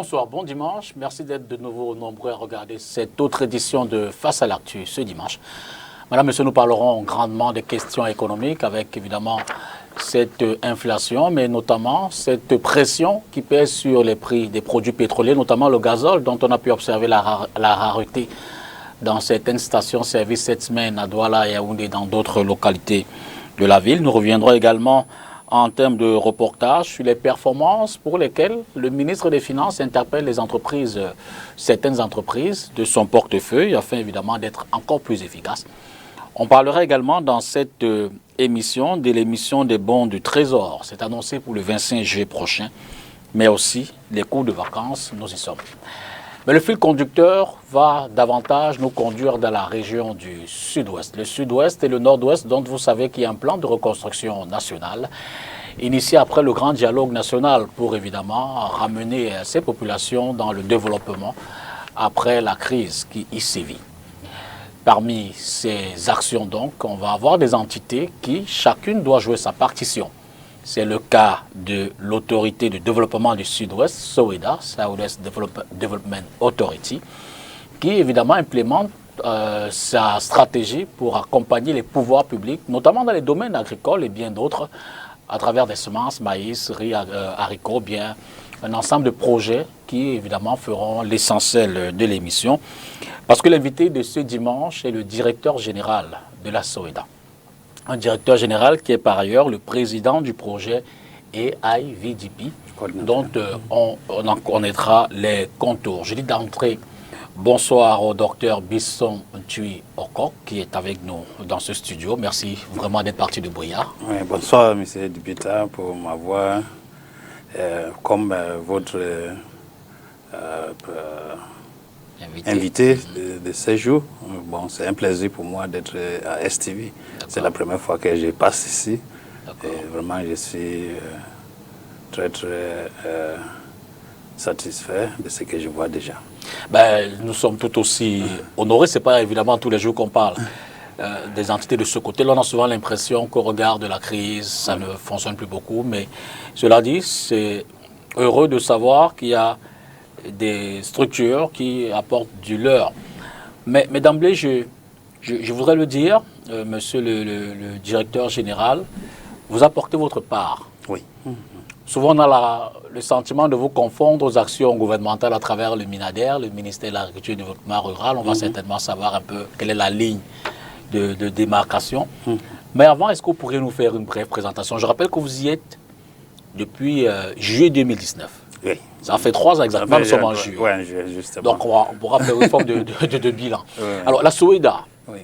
bonsoir, bon dimanche. Merci d'être de nouveau nombreux à regarder cette autre édition de Face à l'actu ce dimanche. Madame, Monsieur, nous parlerons grandement des questions économiques avec évidemment cette inflation, mais notamment cette pression qui pèse sur les prix des produits pétroliers, notamment le gazole, dont on a pu observer la rareté dans certaines stations-service cette semaine à Douala, Yaoundé et dans d'autres localités de la ville. Nous reviendrons également en termes de reportage sur les performances pour lesquelles le ministre des Finances interpelle les entreprises, certaines entreprises de son portefeuille afin évidemment d'être encore plus efficace. On parlera également dans cette émission de l'émission des bons du Trésor. C'est annoncé pour le 25 juillet prochain, mais aussi les cours de vacances, nous y sommes. Mais le fil conducteur va davantage nous conduire dans la région du sud-ouest. Le sud-ouest et le nord-ouest, dont vous savez qu'il y a un plan de reconstruction nationale initié après le grand dialogue national pour évidemment ramener ces populations dans le développement après la crise qui y sévit. Parmi ces actions, donc, on va avoir des entités qui, chacune, doit jouer sa partition. C'est le cas de l'autorité de développement du Sud-Ouest, SOEDA, Southwest Development Authority, qui évidemment implémente sa stratégie pour accompagner les pouvoirs publics, notamment dans les domaines agricoles et bien d'autres, à travers des semences, maïs, riz, haricots, bien un ensemble de projets qui évidemment feront l'essentiel de l'émission. Parce que l'invité de ce dimanche est le directeur général de la SOEDA. Un directeur général qui est par ailleurs le président du projet AIVDP, dont on en connaîtra les contours. Je dis d'entrée bonsoir au docteur Bisson Ntui Okok qui est avec nous dans ce studio. Merci vraiment d'être parti de Brouillard. Oui, bonsoir, monsieur Dupita, pour m'avoir comme votre invité de ce jour. Bon, c'est un plaisir pour moi d'être à STV. C'est la première fois que je passe ici. Et vraiment, je suis très satisfait de ce que je vois déjà. Ben, nous sommes tout aussi honorés. Ce n'est pas évidemment tous les jours qu'on parle des entités de ce côté. Là, on a souvent l'impression qu'au regard de la crise, ça ne fonctionne plus beaucoup. Mais cela dit, c'est heureux de savoir qu'il y a des structures qui apportent du leur. Mais d'emblée, je voudrais le dire, monsieur le directeur général, vous apportez votre part. Oui. Souvent, on a le sentiment de vous confondre aux actions gouvernementales à travers le MINADER, le ministère de l'Agriculture et du Développement Rural. On va certainement savoir un peu quelle est la ligne de démarcation. Mais avant, est-ce que vous pourriez nous faire une brève présentation? Je rappelle que vous y êtes depuis juillet 2019. Oui. Ça fait 3 ans exactement, nous sommes en juillet. Oui, justement. Donc, on pourra faire une forme de bilan. Oui. Alors, la SOEDA, Oui.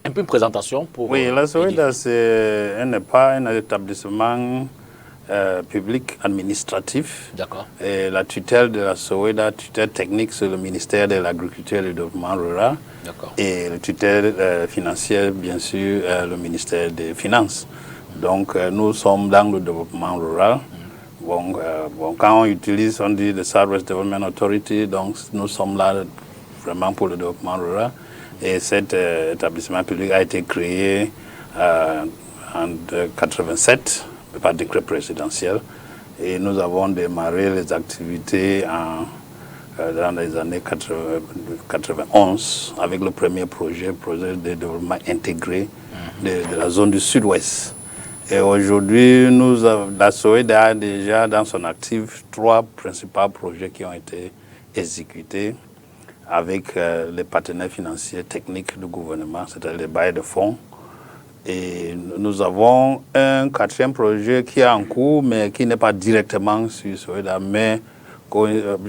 un peu une présentation pour... Oui, la SOEDA, n'est pas un établissement public administratif. D'accord. Et la tutelle de la SOEDA, tutelle technique, c'est le ministère de l'Agriculture et du Développement Rural. D'accord. Et le tutelle financière, bien sûr, le ministère des Finances. Donc, nous sommes dans le développement rural. Bon, quand on utilise, on dit le Southwest Development Authority, donc nous sommes là vraiment pour le développement rural. Et cet établissement public a été créé en 1987 par décret présidentiel. Et nous avons démarré les activités dans les années 91 avec le premier projet de développement intégré de la zone du sud-ouest. Et aujourd'hui, la SOEDA a déjà dans son actif 3 principaux projets qui ont été exécutés avec les partenaires financiers techniques du gouvernement, c'est-à-dire les bailleurs de fonds. Et nous avons un 4e projet qui est en cours, mais qui n'est pas directement sur SOEDA, mais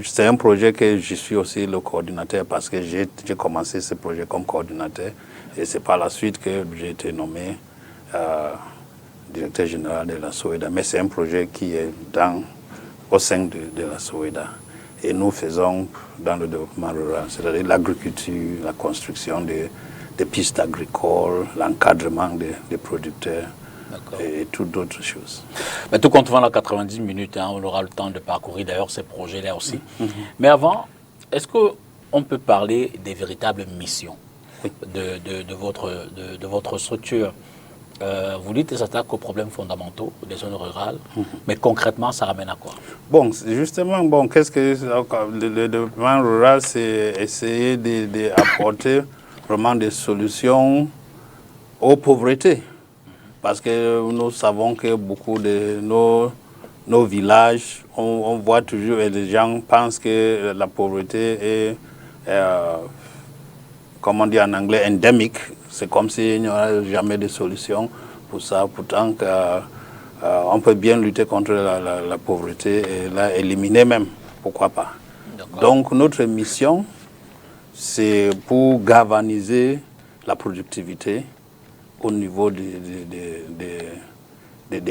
c'est un projet que je suis aussi le coordinateur parce que j'ai commencé ce projet comme coordinateur et c'est par la suite que j'ai été nommé directeur général de la SOEDA, mais c'est un projet qui est au sein de la SOEDA. Et nous faisons dans le développement rural, c'est-à-dire l'agriculture, la construction des pistes agricoles, l'encadrement des producteurs et toutes d'autres choses. Mais tout compte la 90 minutes, hein, on aura le temps de parcourir d'ailleurs ces projets-là aussi. Mais avant, est-ce qu'on peut parler des véritables missions de votre structure? Vous dites qu'ils s'attaquent aux problèmes fondamentaux des zones rurales, mais concrètement, ça ramène à quoi? Bon, justement, bon, qu'est-ce que le développement rural, c'est essayer d'apporter vraiment des solutions aux pauvretés. Parce que nous savons que beaucoup de nos villages, on voit toujours, et les gens pensent que la pauvreté est, comme on dit en anglais, endémique. C'est comme s'il n'y aurait jamais de solution pour ça. Pourtant, on peut bien lutter contre la pauvreté et la éliminer même. Pourquoi pas? Donc, notre mission, c'est pour galvaniser la productivité au niveau des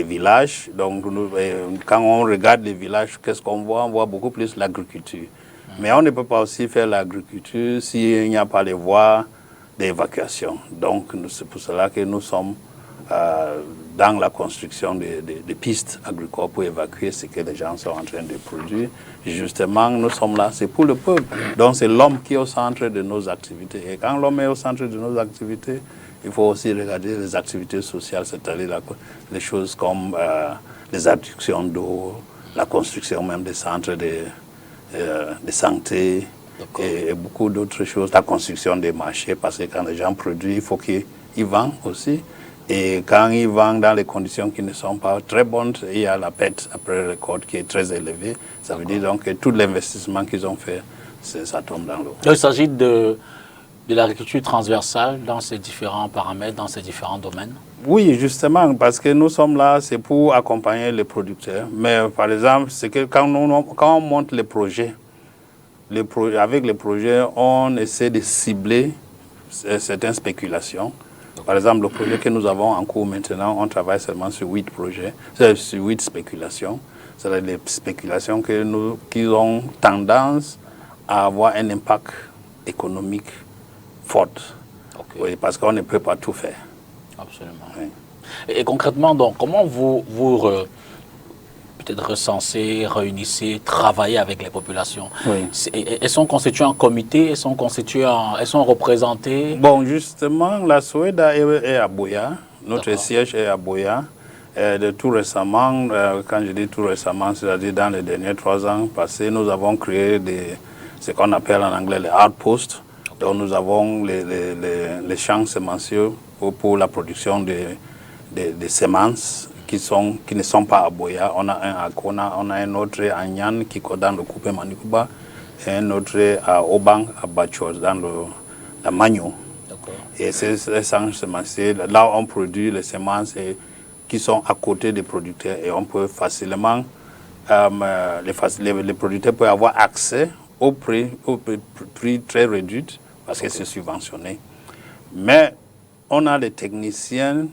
villages. Donc, quand on regarde les villages, qu'est-ce qu'on voit? On voit beaucoup plus l'agriculture. Mais on ne peut pas aussi faire l'agriculture s'il n'y a pas les voies d'évacuation. Donc, c'est pour cela que nous sommes dans la construction des pistes agricoles pour évacuer ce que les gens sont en train de produire. Justement, nous sommes là, c'est pour le peuple. Donc, c'est l'homme qui est au centre de nos activités. Et quand l'homme est au centre de nos activités, il faut aussi regarder les activités sociales, c'est-à-dire les choses comme les adductions d'eau, la construction même des centres de santé et beaucoup d'autres choses, la construction des marchés, parce que quand les gens produisent, il faut qu'ils vendent aussi. Et quand ils vendent dans les conditions qui ne sont pas très bonnes, il y a la perte après récolte qui est très élevée. Ça veut dire donc que tout l'investissement qu'ils ont fait, ça tombe dans l'eau. Il s'agit de l'agriculture transversale dans ces différents paramètres, dans ces différents domaines? Oui, justement, parce que nous sommes là, c'est pour accompagner les producteurs. Mais par exemple, c'est que quand on monte les projets, avec les projets, on essaie de cibler certaines spéculations. Par exemple, le projet que nous avons en cours maintenant, on travaille seulement sur 8 projets, sur 8 spéculations. C'est des spéculations qui ont tendance à avoir un impact économique fort. Oui, parce qu'on ne peut pas tout faire. Absolument. Oui. Et concrètement, donc, comment vous peut-être recensez, réunissez, travaillez avec les populations? Oui. Elles sont constituées en comité, elles sont représentées? Bon, justement, la SOEDA est à Buea. Notre siège est à Buea. De tout récemment, quand je dis tout récemment, c'est-à-dire dans les derniers 3 ans passés, nous avons créé ce qu'on appelle en anglais les outposts. Donc nous avons les champs sémencieux pour la production des semences qui ne sont pas à Buea. On a un à Kona, on a un autre à Nyan, qui est dans le Coupé Manikuba, et un autre à Obang, à Bachos, dans la Magno. Et ces champs sémencieux, là on produit les semences qui sont à côté des producteurs et on peut facilement, les producteurs peuvent avoir accès au prix très réduit parce que c'est subventionné. Mais on a des techniciens,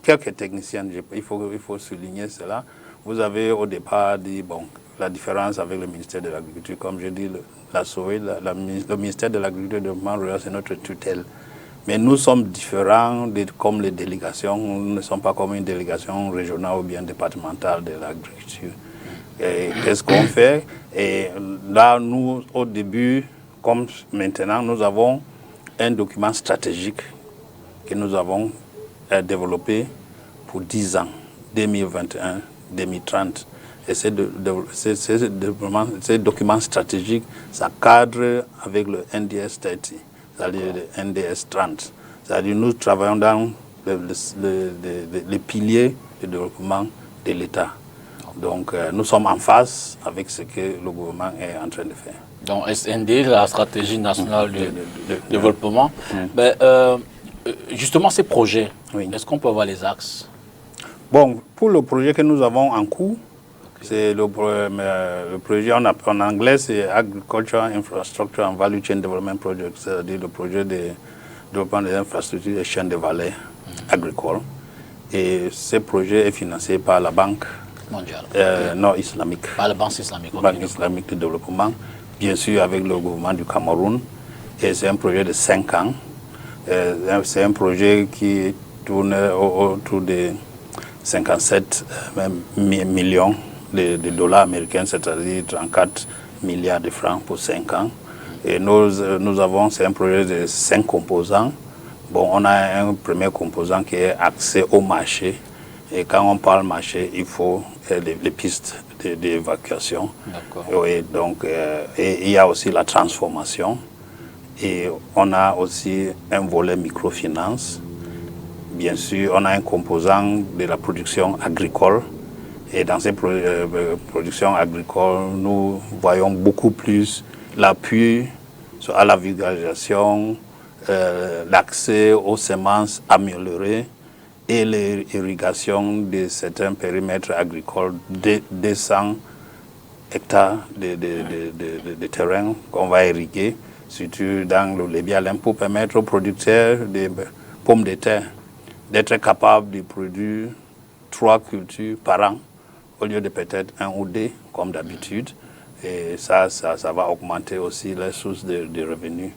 quelques techniciens, il faut souligner cela. Vous avez au départ dit, bon, la différence avec le ministère de l'Agriculture, comme je dis, la SOE, le ministère de l'Agriculture et du Développement rural, c'est notre tutelle. Mais nous sommes différents comme les délégations. Nous ne sommes pas comme une délégation régionale ou bien départementale de l'agriculture. Qu'est-ce qu'on fait? Et là, nous, au début, comme maintenant, nous avons un document stratégique que nous avons développé pour 10 ans, 2021-2030. Et ce document stratégique, ça cadre avec le NDS 30. C'est-à-dire le NDS 30. C'est-à-dire nous travaillons dans les piliers du développement de l'État. Donc nous sommes en phase avec ce que le gouvernement est en train de faire. Donc SND, la stratégie nationale de développement. Ben, justement ces projets, est-ce qu'on peut avoir les axes? Bon, pour le projet que nous avons en cours, c'est le projet en anglais, c'est Agriculture Infrastructure and Value Chain Development Project, c'est-à-dire le projet de développement des infrastructures et chaînes de valeur agricoles. Et ce projet est financé par la Banque mondiale nord-islamique. Par la Banque islamique. Banque islamique de développement, bien sûr avec le gouvernement du Cameroun. Et c'est un projet de 5 ans. C'est un projet qui tourne autour de 57 millions de dollars américains, c'est-à-dire 34 milliards de francs pour 5 ans. Et nous avons, c'est un projet de 5 composants. Bon, on a un premier composant qui est accès au marché. Et quand on parle marché, il faut les pistes d'évacuation. Oui, donc, et il y a aussi la transformation. Et on a aussi un volet microfinance. Bien sûr, on a un composant de la production agricole. Et dans ces productions agricoles, nous voyons beaucoup plus l'appui à la vulgarisation, l'accès aux semences améliorées et l'irrigation de certains périmètres agricoles de 200 hectares de terrain qu'on va irriguer, surtout dans le Lébialin, pour permettre aux producteurs de pommes de terre d'être capables de produire 3 cultures par an, au lieu de peut-être 1 ou 2, comme d'habitude. Et ça va augmenter aussi les sources de revenus.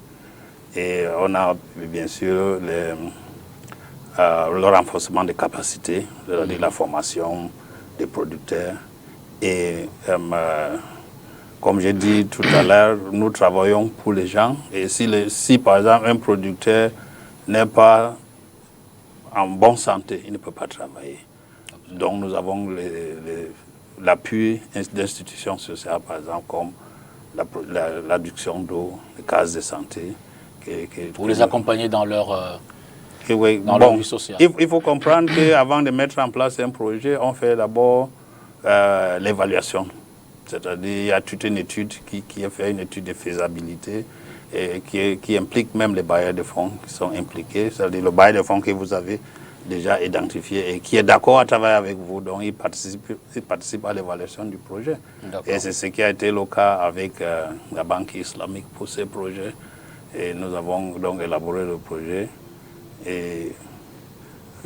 Et on a bien sûr le renforcement des capacités, c'est-à-dire la formation des producteurs. Et comme j'ai dit tout à l'heure, nous travaillons pour les gens. Et si par exemple un producteur n'est pas en bonne santé, il ne peut pas travailler. Donc nous avons l'appui d'institutions sociales, par exemple, comme l'adduction d'eau, les cases de santé. Pour les accompagner dans leur, leur vie sociale. Il faut comprendre qu'avant de mettre en place un projet, on fait d'abord l'évaluation. C'est-à-dire il y a toute une étude qui a fait une étude de faisabilité et qui implique même les bailleurs de fonds qui sont impliqués. C'est-à-dire le bailleur de fonds que vous avez déjà identifié et qui est d'accord à travailler avec vous, donc il participe à l'évaluation du projet. Et c'est ce qui a été le cas avec la Banque islamique pour ces projets. Et nous avons donc élaboré le projet et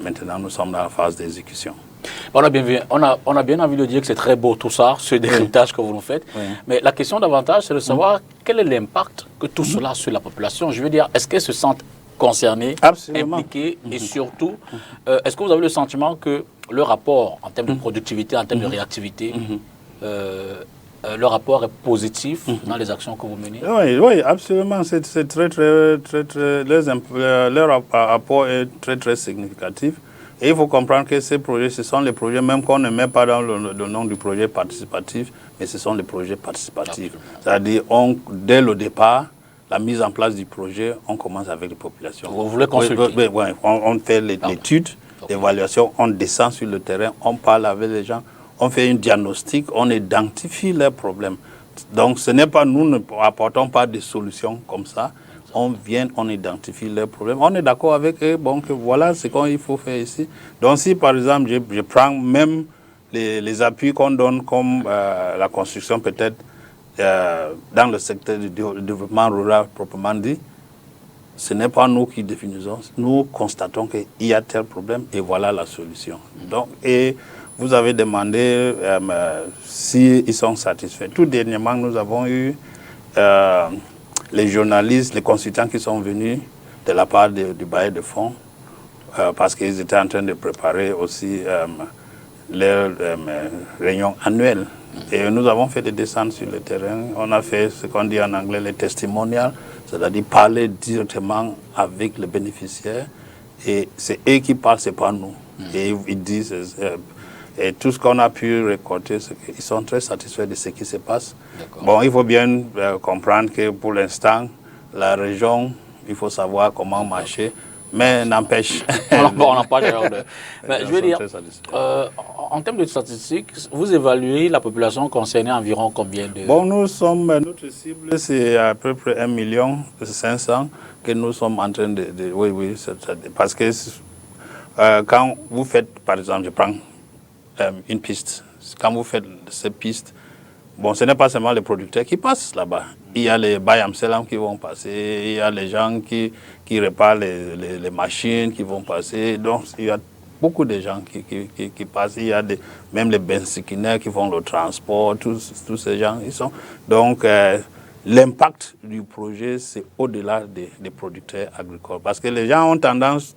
maintenant nous sommes dans la phase d'exécution. On a bien envie de dire que c'est très beau tout ça, ce décryptage que vous nous faites. Oui. Mais la question davantage, c'est de savoir quel est l'impact que tout cela a sur la population. Je veux dire, est-ce qu'elles se sentent concernées, impliquées et surtout, est-ce que vous avez le sentiment que le rapport en termes de productivité, en termes de réactivité, le rapport est positif dans les actions que vous menez? Oui, absolument. C'est très, leur rapport est très, très significatif. Et il faut comprendre que ces projets, ce sont les projets, même qu'on ne met pas dans le nom du projet participatif, mais ce sont les projets participatifs. C'est-à-dire, dès le départ, la mise en place du projet, on commence avec les populations. Vous voulez consulter? Oui, on fait l'étude, l'évaluation, on descend sur le terrain, on parle avec les gens, on fait un diagnostic, on identifie leurs problèmes. Donc, ce n'est pas nous, ne apportons pas des solutions comme ça. On vient, on identifie leurs problèmes. On est d'accord avec eux, bon, que voilà ce qu'il faut faire ici. Donc, si par exemple, je prends même les appuis qu'on donne comme la construction peut-être dans le secteur du développement rural proprement dit, ce n'est pas nous qui définissons. Nous constatons qu'il y a tel problème et voilà la solution. Donc, et vous avez demandé s'ils sont satisfaits. Tout dernièrement, nous avons eu les journalistes, les consultants qui sont venus de la part du bailleur de fonds parce qu'ils étaient en train de préparer aussi leur réunion annuelle. Et nous avons fait des descentes sur le terrain. On a fait ce qu'on dit en anglais les testimonials, c'est-à-dire parler directement avec les bénéficiaires. Et c'est eux qui parlent, ce n'est pas nous. Et ils disent... et tout ce qu'on a pu récolter, c'est qu'ils sont très satisfaits de ce qui se passe. Bon, il faut bien comprendre que pour l'instant, la région, il faut savoir comment marcher, mais n'empêche. On n'a pas d'ailleurs de. Je veux dire, en termes de statistiques, vous évaluez la population concernée environ combien de. Bon, notre cible, c'est à peu près 1,5 million que nous sommes en train de oui, parce que quand vous faites, par exemple, je prends une piste. Quand vous faites cette piste, bon, ce n'est pas seulement les producteurs qui passent là-bas. Il y a les Bayam-Selam qui vont passer, il y a les gens qui réparent les machines qui vont passer. Donc, il y a beaucoup de gens qui passent. Il y a même les bensikinaires qui font le transport, tous ces gens. Donc, l'impact du projet, c'est au-delà des producteurs agricoles. Parce que les gens ont tendance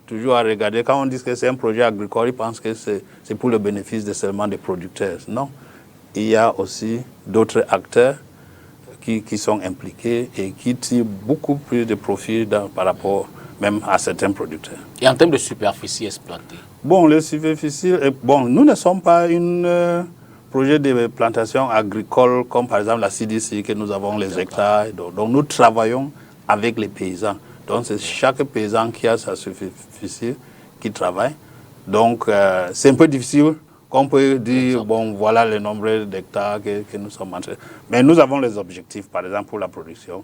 toujours à regarder, quand on dit que c'est un projet agricole, ils pensent que c'est pour le bénéfice seulement des producteurs. Non, il y a aussi d'autres acteurs qui sont impliqués et qui tirent beaucoup plus de profit par rapport même à certains producteurs. Et en termes de superficie exploitée? Bon, les superficies, bon, nous ne sommes pas un projet de plantation agricole comme par exemple la CDC, que nous avons les hectares. Donc nous travaillons avec les paysans. Donc c'est chaque paysan qui a sa superficie qui travaille. Donc c'est un peu difficile qu'on peut dire, bon, voilà le nombre d'hectares que nous sommes en train. Mais nous avons les objectifs, par exemple, pour la production.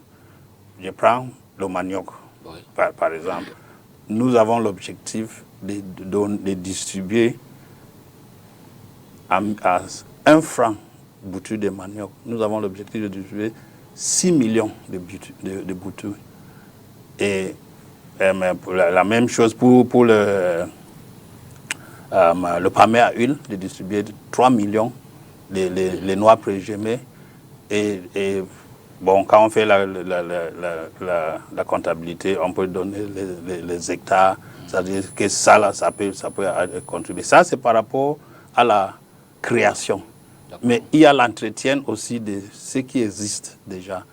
Je prends le manioc, par exemple. Nous avons l'objectif de distribuer à 1 franc bouture de manioc. Nous avons l'objectif de distribuer 6 millions de boutures. Et la même chose pour le palmier à huile, de distribuer 3 millions les noix prégémées. Et bon, quand on fait la comptabilité, on peut donner les hectares. C'est-à-dire que ça peut contribuer. Ça, c'est par rapport à la création. Mais il y a l'entretien aussi de ce qui existe déjà,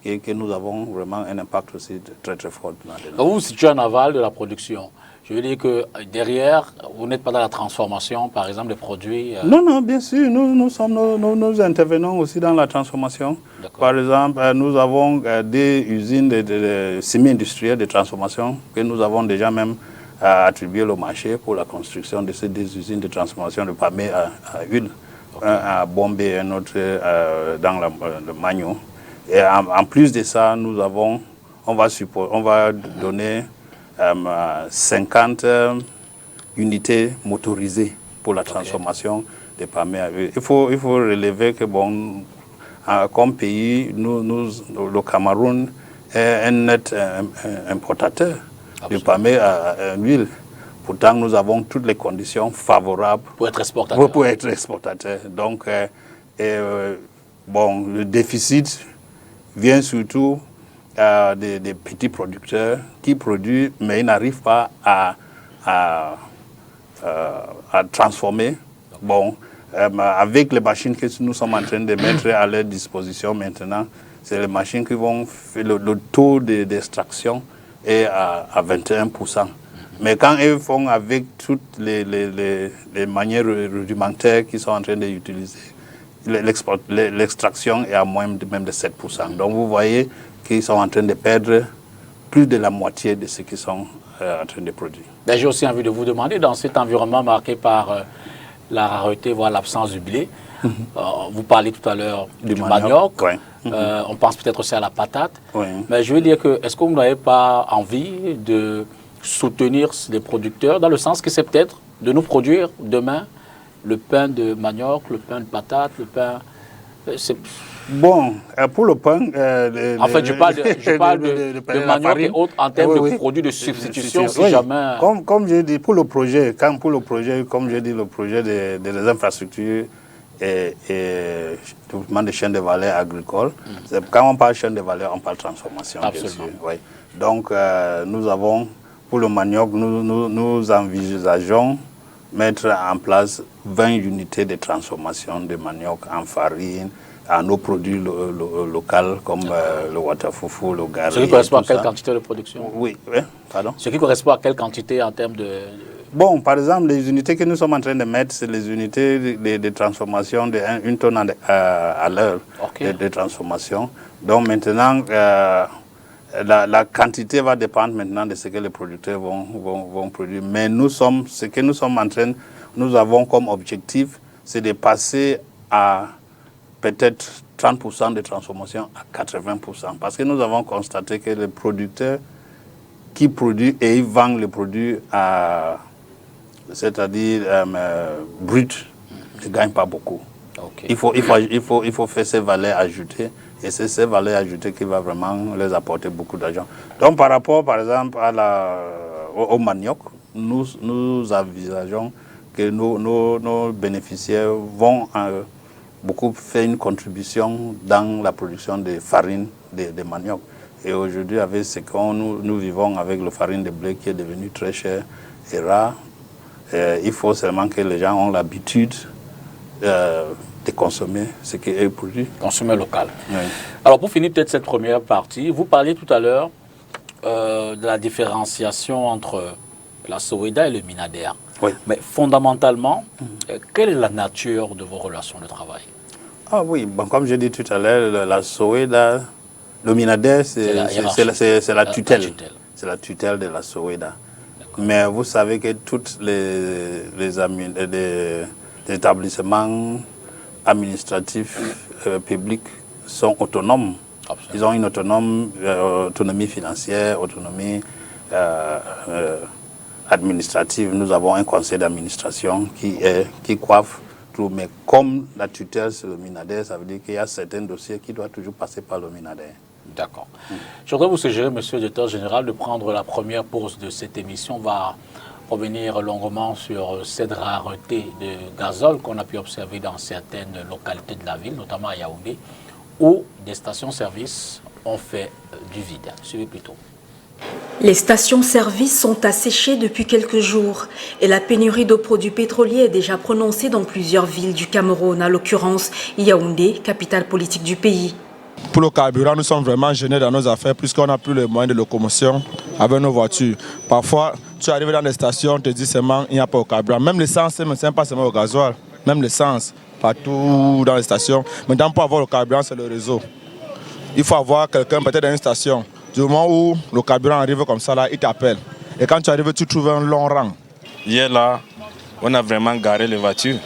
et que nous avons vraiment un impact aussi très très fort. Vous vous situez en aval de la production. Je veux dire que derrière, vous n'êtes pas dans la transformation, par exemple, des produits. Non, non, bien sûr, nous intervenons aussi dans la transformation. Par exemple, nous avons des usines semi-industrielles de transformation que nous avons déjà même attribué au marché pour la construction de ces deux usines de transformation de palmier à huile. Un à Bombay et un autre dans le Magno. Et en plus de ça, on va donner 50 unités motorisées pour la transformation des palmiers à huile. Il faut relever que, bon, comme pays, le Cameroun est un net importateur de palmiers à huile. Pourtant, nous avons toutes les conditions favorables pour être exportateur. Pour être exportateur. Donc, bon, le déficit vient surtout des petits producteurs qui produisent, mais ils n'arrivent pas à transformer. Bon, avec les machines que nous sommes en train de mettre à leur disposition maintenant, c'est les machines qui vont faire le taux d'extraction est à 21%. Mais quand ils font avec toutes les manières rudimentaires qu'ils sont en train d'utiliser, l'extraction est à moins même de 7%. Donc vous voyez qu'ils sont en train de perdre plus de la moitié de ce qu'ils sont en train de produire. J'ai aussi envie de vous demander, dans cet environnement marqué par la rareté, voire l'absence du blé, vous parlez tout à l'heure du manioc, on pense peut-être aussi à la patate, mais je veux dire que, est-ce que vous n'avez pas envie de soutenir les producteurs, dans le sens que c'est peut-être de nous produire demain le pain de manioc, le pain de patate, le pain... Bon, pour le pain... en fait, je parle de manioc et autres en termes de produits de substitution, si jamais... Comme j'ai dit, pour le projet, comme j'ai dit, le projet des infrastructures et développement des chaînes de valeur agricoles, quand on parle chaîne de valeur, on parle transformation, bien sûr. Oui. Donc, nous avons... Pour le manioc, nous envisageons mettre en place 20 unités de transformation de manioc en farine, en nos produits locaux comme le watafoufou, le gari. Ce qui correspond à quelle quantité de production? Oui, pardon. Ce qui correspond à quelle quantité en termes de... Bon, par exemple, les unités que nous sommes en train de mettre, c'est les unités de transformation de 1 tonne à l'heure de transformation. Donc maintenant... La quantité va dépendre maintenant de ce que les producteurs vont produire. Mais ce que nous avons comme objectif, c'est de passer à peut-être 30% de transformation à 80%. Parce que nous avons constaté que les producteurs qui produisent et ils vendent les produits c'est-à-dire brut, ne gagnent pas beaucoup. Il faut faire ces valeurs ajoutées. Et c'est ces valeurs ajoutées qui va vraiment les apporter beaucoup d'argent. Donc par rapport, par exemple, au manioc, nous envisageons que nos bénéficiaires vont beaucoup faire une contribution dans la production de farine de manioc. Et aujourd'hui, avec ce que nous vivons avec la farine de blé qui est devenue très chère et rare, il faut seulement que les gens ont l'habitude de consommer ce qui est produit. Consommer local. Oui. Alors pour finir peut-être cette première partie, vous parliez tout à l'heure de la différenciation entre la SOWEDA et le MINADER. Oui. Mais fondamentalement, quelle est la nature de vos relations de travail? Ah oui, bon, comme j'ai dit tout à l'heure, la SOWEDA, le MINADER, c'est la tutelle. C'est la tutelle de la SOWEDA. Mais vous savez que tous les établissements administratifs publics sont autonomes. Absolument. Ils ont une autonomie financière, autonomie administrative. Nous avons un conseil d'administration qui coiffe tout. Mais comme la tutelle c'est le MINADER, ça veut dire qu'il y a certains dossiers qui doivent toujours passer par le MINADER. D'accord. Je voudrais vous suggérer, monsieur le directeur général, de prendre la première pause de cette émission. On va revenir longuement sur cette rareté de gazole qu'on a pu observer dans certaines localités de la ville, notamment à Yaoundé, où des stations-service ont fait du vide. Suivez plutôt. Les stations-service sont asséchées depuis quelques jours et la pénurie de produits pétroliers est déjà prononcée dans plusieurs villes du Cameroun, à l'occurrence Yaoundé, capitale politique du pays. Pour le carburant, nous sommes vraiment gênés dans nos affaires puisqu'on n'a plus les moyens de locomotion avec nos voitures. Parfois, tu arrives dans les stations, on te dit seulement il n'y a pas de carburant. Même l'essence, ce n'est pas seulement au gasoil, même l'essence, partout dans les stations. Maintenant, pour avoir le carburant, c'est le réseau. Il faut avoir quelqu'un peut-être dans une station. Du moment où le carburant arrive comme ça, là, il t'appelle. Et quand tu arrives, tu trouves un long rang. Hier, là, on a vraiment garé les voitures.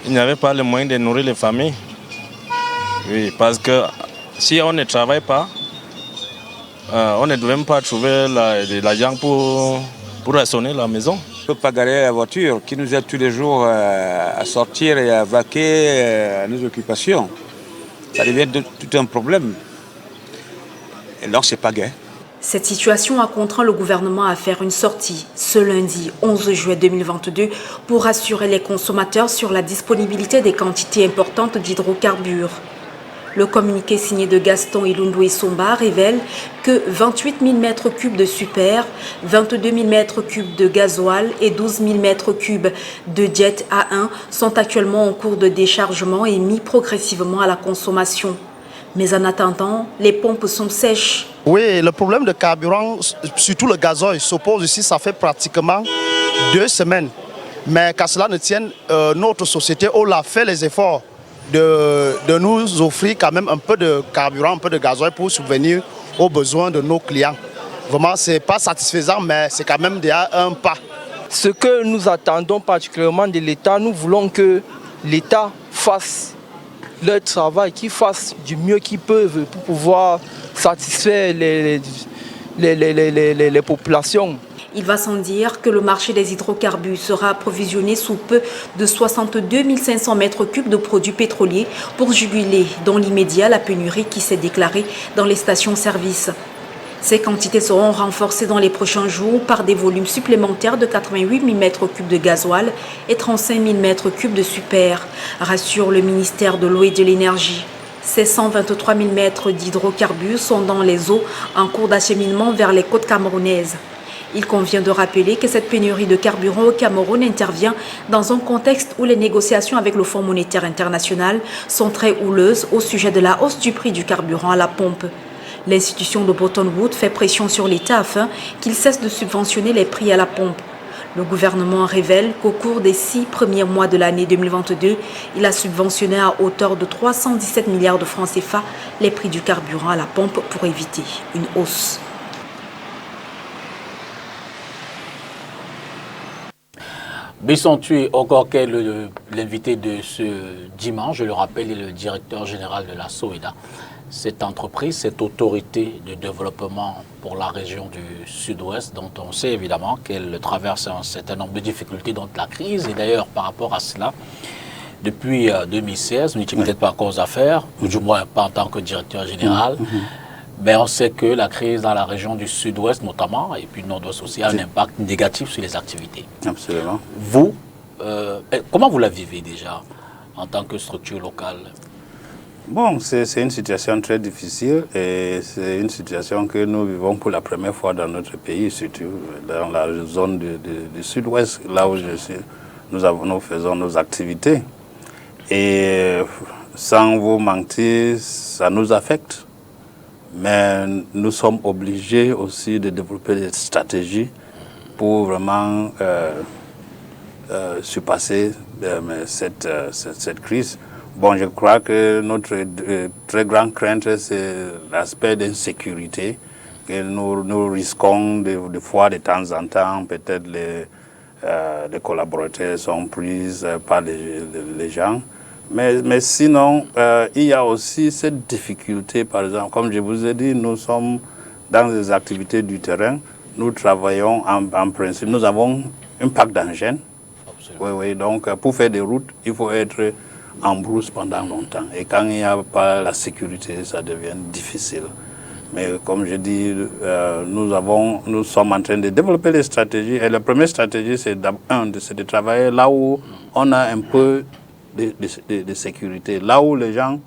Il n'y avait pas le moyen de nourrir les familles. Oui, parce que si on ne travaille pas, on ne doit même pas trouver l'argent pour raisonner la maison. On ne peut pas garer la voiture qui nous aide tous les jours à sortir et à vaquer à nos occupations. Ça devient tout un problème. Et alors, c'est pas gai. Cette situation a contraint le gouvernement à faire une sortie ce lundi 11 juillet 2022 pour rassurer les consommateurs sur la disponibilité des quantités importantes d'hydrocarbures. Le communiqué signé de Gaston Ilundu Somba révèle que 28 000 m3 de super, 22 000 m3 de gasoil et 12 000 m3 de jet A1 sont actuellement en cours de déchargement et mis progressivement à la consommation. Mais en attendant, les pompes sont sèches. Oui, le problème de carburant, surtout le gazoil, s'oppose ici, ça fait pratiquement 2 semaines. Mais qu'à cela ne tienne, notre société, on a fait les efforts de nous offrir quand même un peu de carburant, un peu de gasoil pour subvenir aux besoins de nos clients. Vraiment, ce n'est pas satisfaisant, mais c'est quand même déjà un pas. Ce que nous attendons particulièrement de l'État, nous voulons que l'État fasse leur travail, qu'ils fassent du mieux qu'ils peuvent pour pouvoir satisfaire les populations. Il va sans dire que le marché des hydrocarbures sera approvisionné sous peu de 62 500 m3 de produits pétroliers pour juguler dans l'immédiat la pénurie qui s'est déclarée dans les stations-service. Ces quantités seront renforcées dans les prochains jours par des volumes supplémentaires de 88 000 m3 de gasoil et 35 000 m3 de super, rassure le ministère de l'Eau et de l'Énergie. Ces 123 000 mètres d'hydrocarbures sont dans les eaux en cours d'acheminement vers les côtes camerounaises. Il convient de rappeler que cette pénurie de carburant au Cameroun intervient dans un contexte où les négociations avec le Fonds monétaire international sont très houleuses au sujet de la hausse du prix du carburant à la pompe. L'institution de Bretton Woods fait pression sur l'État afin qu'il cesse de subventionner les prix à la pompe. Le gouvernement révèle qu'au cours des 6 premiers mois de l'année 2022, il a subventionné à hauteur de 317 milliards de francs CFA les prix du carburant à la pompe pour éviter une hausse. Bissontu Okorké, l'invité de ce dimanche, je le rappelle, est le directeur général de la SOWEDA. Cette entreprise, cette autorité de développement pour la région du Sud-Ouest, dont on sait évidemment qu'elle traverse un certain nombre de difficultés, dont la crise. Et d'ailleurs, par rapport à cela, depuis 2016, vous n'étiez peut-être pas encore aux affaires, ou du moins pas en tant que directeur général, mais on sait que la crise dans la région du Sud-Ouest notamment, et puis le Nord-Ouest aussi, a un impact négatif sur les activités. Absolument. Vous, comment vous la vivez déjà en tant que structure locale? Bon, c'est une situation très difficile et c'est une situation que nous vivons pour la première fois dans notre pays, surtout dans la zone du Sud-Ouest, là où je suis. Nous faisons nos activités et sans vous mentir, ça nous affecte. Mais nous sommes obligés aussi de développer des stratégies pour vraiment surpasser cette crise. Bon, je crois que notre très grande crainte, c'est l'aspect d'insécurité que nous risquons de fois de temps en temps. Peut-être les collaborateurs sont pris par les gens. Mais sinon, il y a aussi cette difficulté, par exemple, comme je vous ai dit, nous sommes dans les activités du terrain, nous travaillons en principe, nous avons un parc d'engins. Oui, donc pour faire des routes, il faut être en brousse pendant longtemps. Et quand il n'y a pas la sécurité, ça devient difficile. Mais comme je dis, nous sommes en train de développer des stratégies. Et la première stratégie, c'est de travailler là où on a un peu de sécurité, là où les gens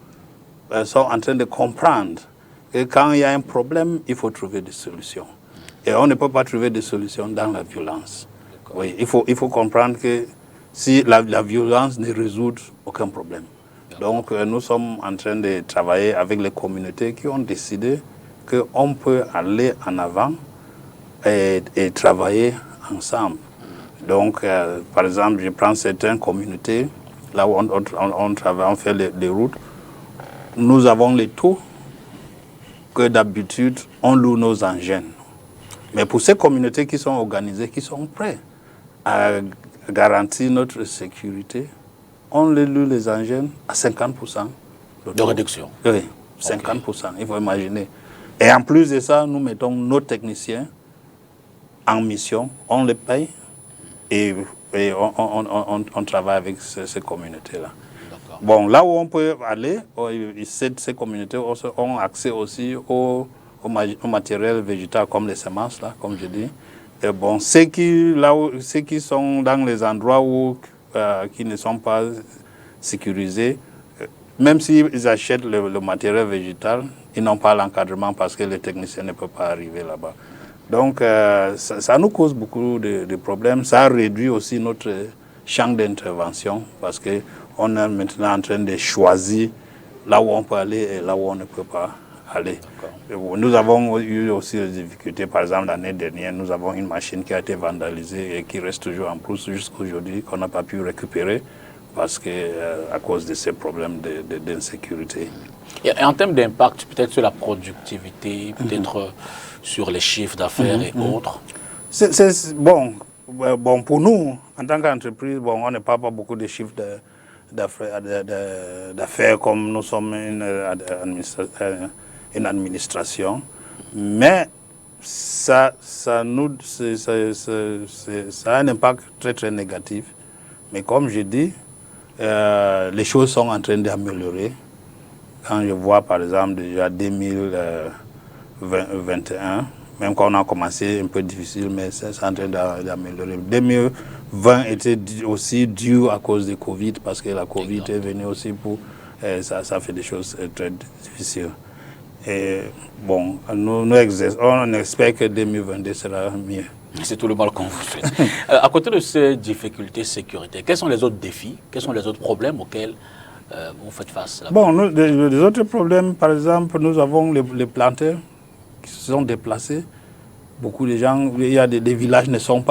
sont en train de comprendre que quand il y a un problème, il faut trouver des solutions. Et on ne peut pas trouver des solutions dans la violence. Oui, il faut comprendre que si la violence ne résout aucun problème. Donc nous sommes en train de travailler avec les communautés qui ont décidé qu'on peut aller en avant et travailler ensemble. Donc par exemple, je prends certaines communautés, là où on travaille, on fait les routes, nous avons les taux que d'habitude on loue nos engins. Mais pour ces communautés qui sont organisées, qui sont prêtes à garantir notre sécurité, on les loue les engins à 50%. De réduction. Oui, 50%, okay. Il faut imaginer. Et en plus de ça, nous mettons nos techniciens en mission, on les paye et on travaille avec ces communautés-là. Bon, là où on peut aller, ces communautés ont accès aussi au matériel végétal comme les semences, là, comme je dis. Et bon, ceux qui sont dans les endroits qui ne sont pas sécurisés, même s'ils achètent le matériel végétal, ils n'ont pas l'encadrement parce que les techniciens ne peuvent pas arriver là-bas. Donc, ça nous cause beaucoup de problèmes. Ça réduit aussi notre champ d'intervention parce qu'on est maintenant en train de choisir là où on peut aller et là où on ne peut pas aller. Nous avons eu aussi des difficultés. Par exemple, l'année dernière, nous avons une machine qui a été vandalisée et qui reste toujours en plus jusqu'à aujourd'hui, qu'on n'a pas pu récupérer parce à cause de ces problèmes d'insécurité. Et en termes d'impact, peut-être sur la productivité, peut-être sur les chiffres d'affaires et autres. Bon, pour nous, en tant qu'entreprise, on n'a pas beaucoup de chiffres d'affaires comme nous sommes une administration, mais ça a un impact très très négatif. Mais comme je dis, les choses sont en train d'améliorer. Quand je vois par exemple déjà 2021, même quand on a commencé un peu difficile, mais c'est en train d'améliorer. 2020 était aussi dû à cause de Covid, parce que la Covid est venue aussi pour... ça fait des choses très difficiles. Et bon, on espère que 2022 sera mieux. C'est tout le mal qu'on vous fait. À côté de ces difficultés sécuritaires, quels sont les autres défis, quels sont les autres problèmes auxquels vous faites face là-bas? Bon, les autres problèmes, par exemple, nous avons les planteurs qui se sont déplacés. Beaucoup de gens, il y a des villages ne sont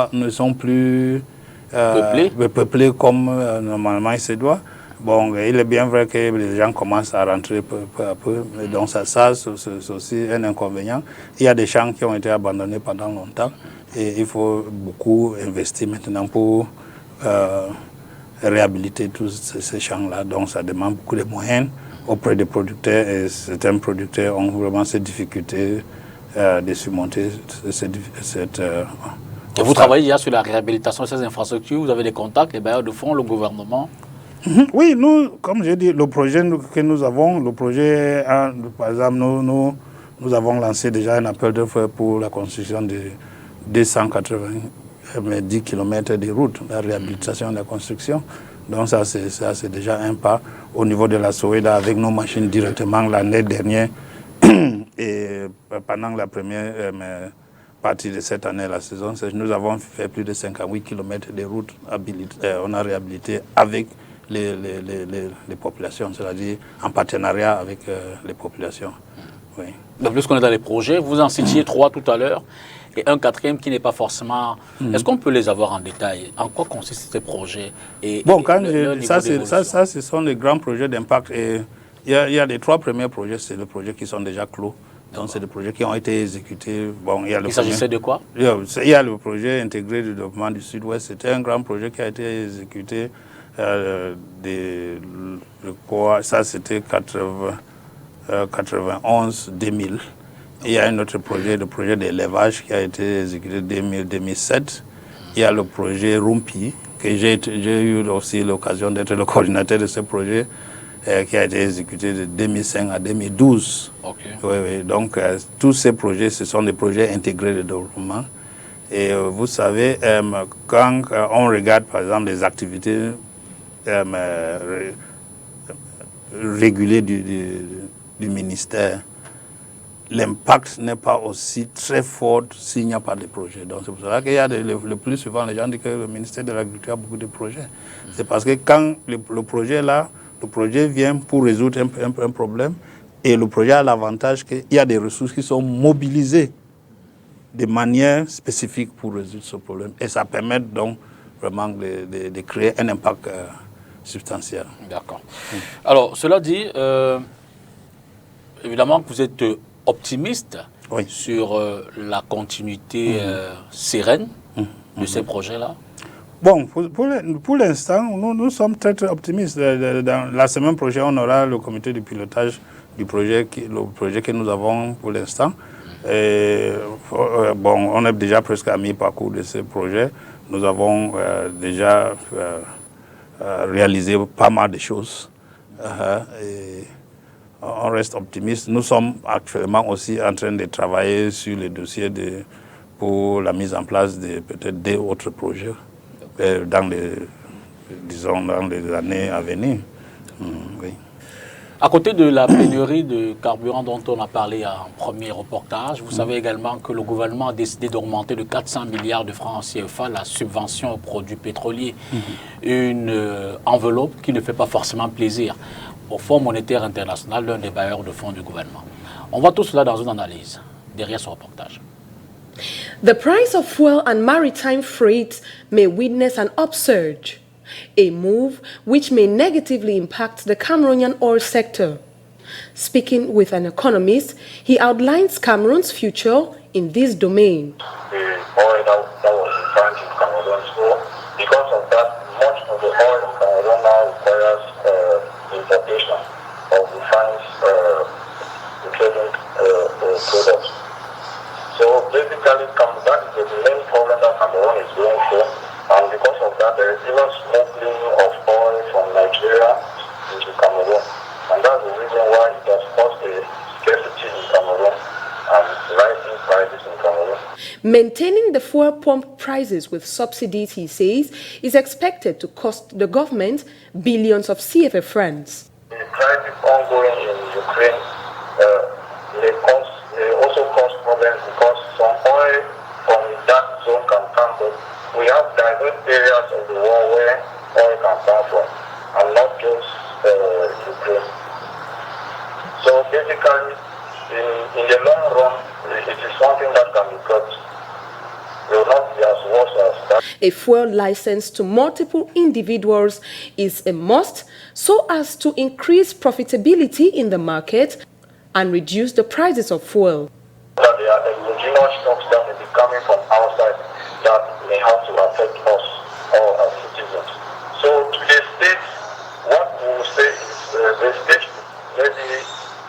plus peuplés comme normalement il se doit. Bon, il est bien vrai que les gens commencent à rentrer peu à peu, donc ça c'est aussi un inconvénient. Il y a des champs qui ont été abandonnés pendant longtemps et il faut beaucoup investir maintenant pour réhabiliter tous ces champs-là. Donc ça demande beaucoup de moyens auprès des producteurs et certains producteurs ont vraiment ces difficultés de surmonter cette... Et vous travaillez déjà sur la réhabilitation de ces infrastructures, vous avez des contacts, les bailleurs de fonds, le gouvernement? Oui, nous, comme j'ai dit, le projet que nous avons, par exemple, nous avons lancé déjà un appel d'offres pour la construction de 290 km de routes, la réhabilitation de la construction. Donc ça, c'est déjà un pas au niveau de la Soweïda avec nos machines directement l'année dernière et pendant la première partie de cette année, la saison, nous avons fait plus de 58 km de routes on a réhabilité avec les populations, c'est-à-dire en partenariat avec les populations. Oui. Mais puisqu'on est dans les projets, vous en citiez 3 tout à l'heure, et un 4e qui n'est pas forcément... Est-ce qu'on peut les avoir en détail? En quoi consistent ces projets et, bon, ça, ce sont les grands projets d'impact. Et il y a les 3 premiers projets, c'est les projets qui sont déjà clos. Donc, c'est des projets qui ont été exécutés. Bon, il s'agissait de quoi? Il y a le projet intégré de développement du Sud-Ouest. C'était un grand projet qui a été exécuté. Ça, c'était 91-2000. Il y a un autre projet, le projet d'élevage qui a été exécuté en 2007. Il y a le projet Rumpi, que j'ai eu aussi l'occasion d'être le coordinateur de ce projet, qui a été exécuté de 2005 à 2012. Okay. Oui. Donc, tous ces projets, ce sont des projets intégrés de développement. Et vous savez, quand on regarde, par exemple, les activités régulées du ministère, l'impact n'est pas aussi très fort s'il n'y a pas de projets. Donc c'est pour cela qu'il y a le plus souvent, les gens disent que le ministère de l'Agriculture a beaucoup de projets. C'est parce que quand le projet vient pour résoudre un problème, et le projet a l'avantage qu'il y a des ressources qui sont mobilisées de manière spécifique pour résoudre ce problème. Et ça permet donc vraiment de créer un impact substantiel. D'accord. Alors, cela dit, évidemment que vous êtes optimiste sur la continuité sereine de ces projets-là? Bon, pour l'instant, nous sommes très, très optimistes. Dans la semaine prochaine, on aura le comité de pilotage du projet, le projet que nous avons pour l'instant. Bon, on est déjà presque à mi-parcours de ce projet. Nous avons déjà réalisé pas mal de choses. Et on reste optimiste. Nous sommes actuellement aussi en train de travailler sur le dossier pour la mise en place de peut-être 2 autres projets dans les années à venir. Oui. À côté de la pénurie de carburant dont on a parlé en premier reportage, vous savez également que le gouvernement a décidé d'augmenter de 400 milliards de francs CFA la subvention aux produits pétroliers. Une enveloppe qui ne fait pas forcément plaisir au Fonds monétaire international, l'un des bailleurs de fonds du gouvernement. On voit tout cela dans une analyse derrière ce reportage. The price of fuel and maritime freight may witness an upsurge, a move which may negatively impact the Cameroonian oil sector. Speaking with an economist, he outlines Cameroon's future in this domain. The oil that was refined in Cameroon, so because of that, much of the oil in Cameroon now requires importation of refined petroleum products. So basically, that is the main problem that Cameroon is going through, and because of that, there is even smuggling of oil from Nigeria into Cameroon, and that's the reason why it has caused a scarcity in Cameroon and rising prices in Cameroon. Maintaining the fuel pump prices with subsidies, he says, is expected to cost the government billions of CFA francs. The crisis ongoing in Ukraine also cause problems because some oil from that zone can come, but we have diverse areas of the world where oil can come from, and not just Ukraine. So basically, in the long run, it is something that can be cut. Will not be as worse as that. A fuel license to multiple individuals is a must so as to increase profitability in the market and reduce the prices of fuel. That there are exogenous shocks that may be coming from outside that may have to affect us all as citizens. So to the state, what we will say is the state maybe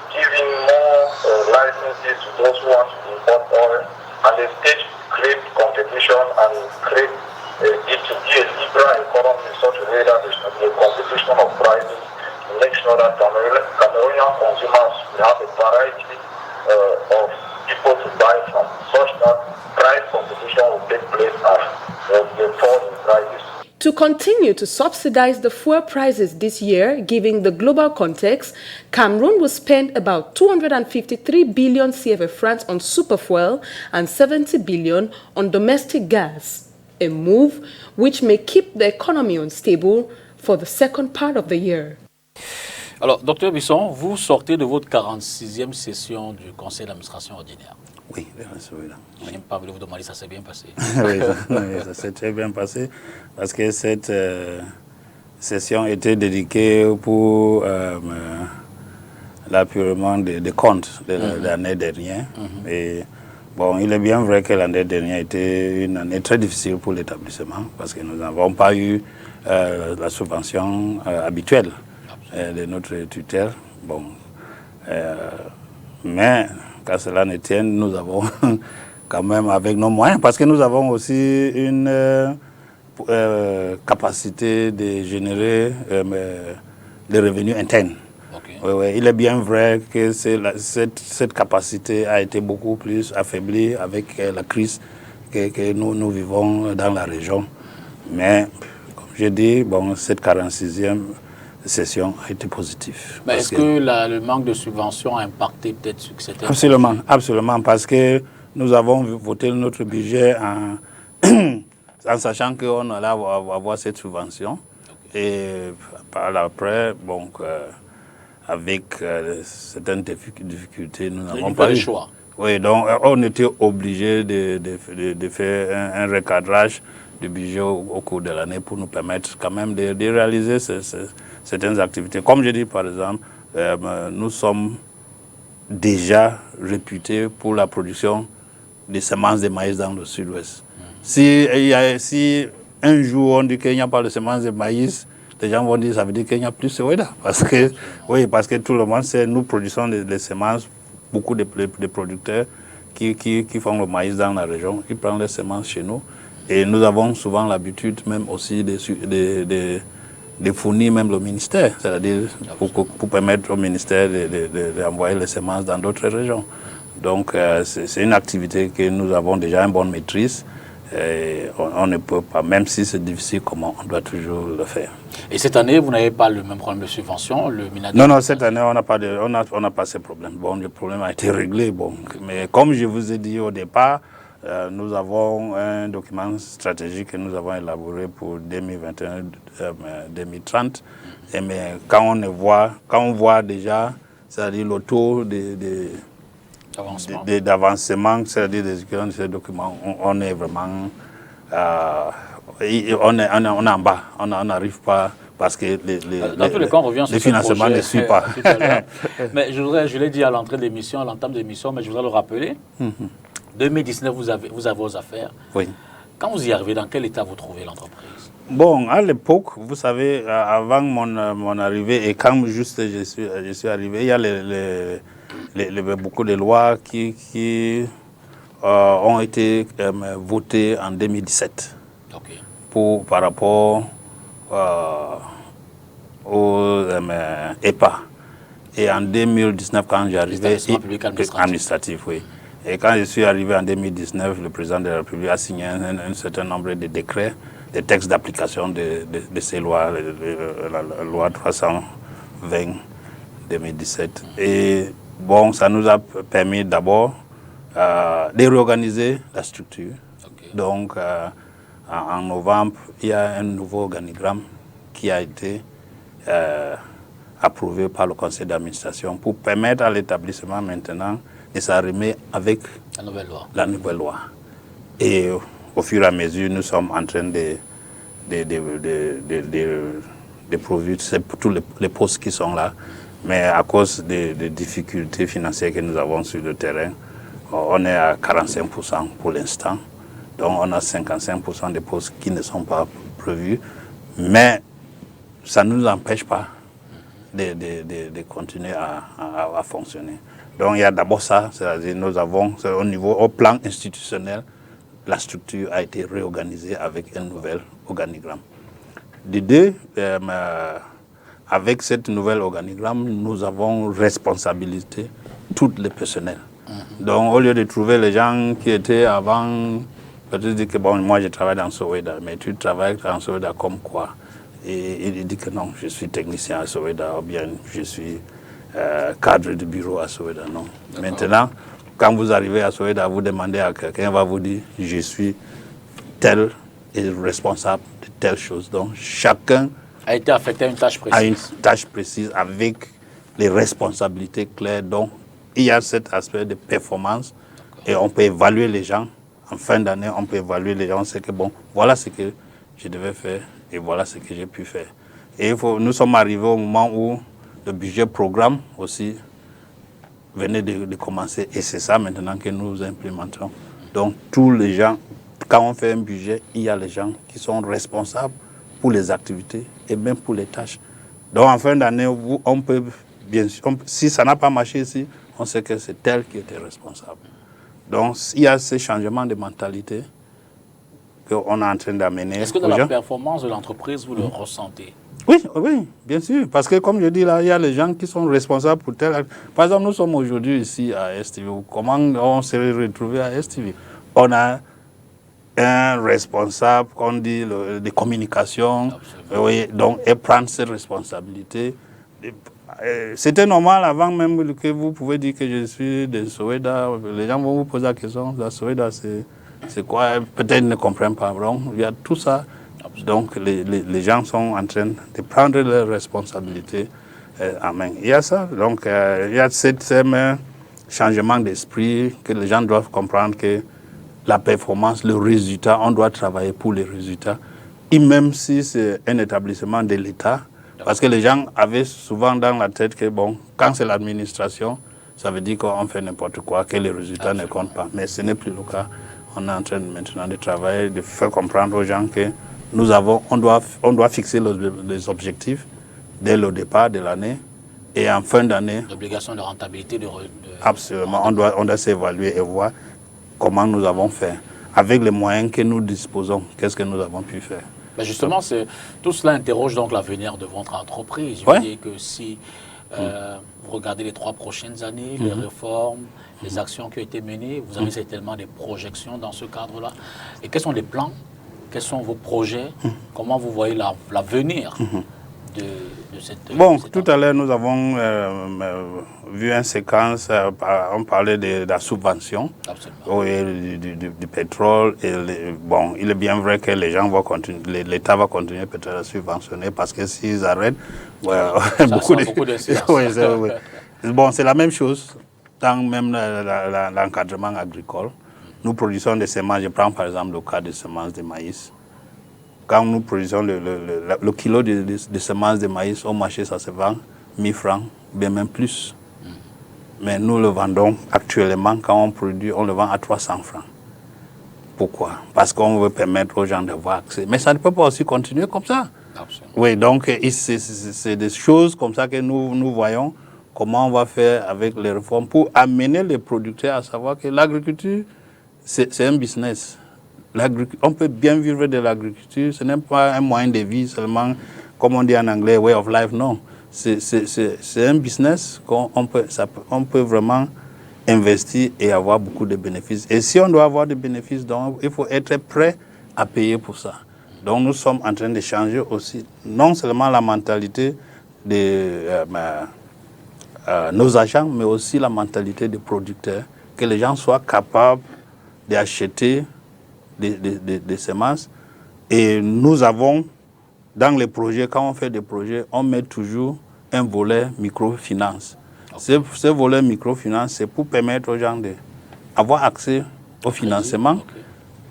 giving more licenses to those who want to import oil, and the state create competition and create it to be a liberal economy in such a way that there should be a competition of prices to make sure that Cameroonian consumers will have a variety of people to buy from, such that price competition will take place and will fall in prices. To continue to subsidize the fuel prices this year, given the global context, Cameroon will spend about 253 billion CFA francs on superfuel and 70 billion on domestic gas, a move which may keep the economy unstable for the second part of the year. Alors, docteur Bisson, vous sortez de votre 46e session du conseil d'administration ordinaire. Oui, oui. Je n'ai pas voulu vous demander, ça s'est bien passé. Oui, ça s'est très bien passé parce que cette session était dédiée pour l'appurement des comptes de l'année dernière. Et bon, il est bien vrai que l'année dernière était une année très difficile pour l'établissement parce que nous n'avons pas eu la subvention habituelle de notre tutelle. Bon, mais qu'à cela ne tienne, nous avons quand même avec nos moyens, parce que nous avons aussi une capacité de générer des revenus internes. Okay. Oui, il est bien vrai que cette capacité a été beaucoup plus affaiblie avec la crise que nous vivons dans la région. Mais, comme je dis, bon, cette 46e session a été positive. Mais est-ce que le manque de subventions a impacté peut-être sur cette... Absolument, parce que nous avons voté notre budget en sachant qu'on allait avoir cette subvention. Okay. Et par après, bon, avec certaines difficultés, nous n'avons pas eu le choix. Oui, donc on était obligé de faire un recadrage du budget au cours de l'année pour nous permettre quand même de réaliser certaines activités. Comme je dis par exemple, nous sommes déjà réputés pour la production des semences de maïs dans le sud-ouest. Si un jour on dit qu'il n'y a pas de semences de maïs, les gens vont dire ça veut dire qu'il n'y a plus de Soweda. Parce que tout le monde sait, nous produisons des semences, beaucoup de producteurs qui font le maïs dans la région, ils prennent les semences chez nous. Et nous avons souvent l'habitude même aussi de fournir même le ministère, c'est-à-dire pour permettre au ministère d'envoyer les semences dans d'autres régions. Donc c'est une activité que nous avons déjà une bonne maîtrise. Et on ne peut pas, même si c'est difficile, comment on doit toujours le faire. Et cette année, vous n'avez pas le même problème de subvention, le Minadef? Non, cette année, on n'a pas ce problème. Bon, le problème a été réglé. Bon, mais comme je vous ai dit au départ, nous avons un document stratégique que nous avons élaboré pour 2021-2030. Mais quand on voit déjà, c'est-à-dire le taux d'avancement, c'est-à-dire des écrivains de ces documents, on est vraiment on est en bas, on n'arrive pas parce que les financements ne suivent pas. Mais je l'ai dit à l'entrée de l'émission, à l'entame de l'émission, mais je voudrais le rappeler. 2019, vous avez vos affaires. Oui. Quand vous y arrivez, dans quel état vous trouvez l'entreprise? Bon, à l'époque, vous savez, avant mon arrivée et quand juste je suis arrivé, il y a beaucoup de lois qui ont été votées en 2017 par rapport aux EPA. Et en 2019, quand j'arrivais, administratif, oui. Et quand je suis arrivé en 2019, le président de la République a signé un certain nombre de décrets, des textes d'application de ces lois, la loi 320-2017. Et bon, ça nous a permis d'abord de réorganiser la structure. Donc, en novembre, il y a un nouveau organigramme qui a été approuvé par le conseil d'administration pour permettre à l'établissement maintenant de s'arrimer avec la nouvelle loi. Et au fur et à mesure, nous sommes en train de pourvoir tous les postes qui sont là. Mais à cause des difficultés financières que nous avons sur le terrain, on est à 45% pour l'instant. Donc on a 55% des postes qui ne sont pas prévus. Mais ça ne nous empêche pas de continuer à fonctionner. Donc il y a d'abord ça, c'est-à-dire nous avons, au plan institutionnel, la structure a été réorganisée avec un nouvel organigramme. De deux, avec cette nouvelle organigramme, nous avons responsabilité tous les personnels. Donc au lieu de trouver les gens qui étaient avant, peut-être dire que bon, moi je travaille dans Soweda, mais tu travailles dans Soweda comme quoi? Et il dit que non, je suis technicien à Soweda, ou bien je suis cadre de bureau à Soweda, non. Maintenant, quand vous arrivez à Soweda, vous demandez à quelqu'un, va vous dire, je suis tel et responsable de telle chose. Donc, chacun a été affecté à une tâche précise. À une tâche précise avec les responsabilités claires. Donc, il y a cet aspect de performance et on peut évaluer les gens. En fin d'année, on peut évaluer les gens. C'est que bon, voilà ce que je devais faire et voilà ce que j'ai pu faire. Et nous sommes arrivés au moment où le budget programme aussi venait de commencer. Et c'est ça maintenant que nous implémentons. Donc, tous les gens, quand on fait un budget, il y a les gens qui sont responsables pour les activités et même pour les tâches. Donc, en fin d'année, on peut, bien sûr, si ça n'a pas marché ici, on sait que c'est tel qui était responsable. Donc, il y a ce changement de mentalité qu'on est en train d'amener. Est-ce que dans la performance de l'entreprise, vous le ressentez? Oui, oui, bien sûr. Parce que, comme je dis là, il y a les gens qui sont responsables pour tel. Par exemple, nous sommes aujourd'hui ici à STV. Comment on s'est retrouvé à STV? On a un responsable, qu'on dit, de communication. Oui, donc, et prendre ses responsabilités. C'était normal avant même que vous pouvez dire que je suis de Soweïda. Les gens vont vous poser la question, la Soweïda, c'est quoi? Peut-être ils ne comprennent pas. Donc, il y a tout ça. Donc, les gens sont en train de prendre leurs responsabilités en main. Il y a ça. Donc, il y a ce changement d'esprit que les gens doivent comprendre que la performance, le résultat, on doit travailler pour les résultats. Et même si c'est un établissement de l'État, parce que les gens avaient souvent dans la tête que, bon, quand c'est l'administration, ça veut dire qu'on fait n'importe quoi, que les résultats ne comptent pas. Mais ce n'est plus le cas. On est en train maintenant de travailler, de faire comprendre aux gens que on doit fixer les objectifs dès le départ de l'année et en fin d'année. L'obligation de rentabilité. Absolument. On doit s'évaluer et voir comment nous avons fait. Avec les moyens que nous disposons, qu'est-ce que nous avons pu faire. Ben justement, tout cela interroge donc l'avenir de votre entreprise. Je veux dire que si vous regardez les 3 prochaines années, les réformes, les actions qui ont été menées, vous avez certainement des projections dans ce cadre-là. Et quels sont les plans? Quels sont vos projets? Comment vous voyez l'avenir de cette... Bon, tout à l'heure, nous avons vu une séquence, on parlait de la subvention du pétrole. Et bon, il est bien vrai que les gens vont continuer, l'État va continuer peut-être à subventionner parce que s'ils arrêtent, beaucoup de... Bon, c'est la même chose dans même l'encadrement agricole. Nous produisons des semences, je prends par exemple le cas des semences de maïs. Quand nous produisons le kilo de semences de maïs au marché, ça se vend 1000 francs, bien même plus. Mais nous le vendons actuellement, quand on produit, on le vend à 300 francs. Pourquoi? Parce qu'on veut permettre aux gens d'avoir accès. Mais ça ne peut pas aussi continuer comme ça. Absolument. Oui, donc c'est des choses comme ça que nous voyons comment on va faire avec les réformes pour amener les producteurs à savoir que l'agriculture, c'est un business. On peut bien vivre de l'agriculture, ce n'est pas un moyen de vie seulement, comme on dit en anglais, way of life, non. C'est un business qu'on peut vraiment investir et avoir beaucoup de bénéfices. Et si on doit avoir des bénéfices, donc, il faut être prêt à payer pour ça. Donc nous sommes en train de changer aussi, non seulement la mentalité de nos agents, mais aussi la mentalité des producteurs, que les gens soient capables d'acheter des semences. Et nous avons, dans les projets, quand on fait des projets, on met toujours un volet microfinance. Ce volet microfinance, c'est pour permettre aux gens d'avoir accès au financement.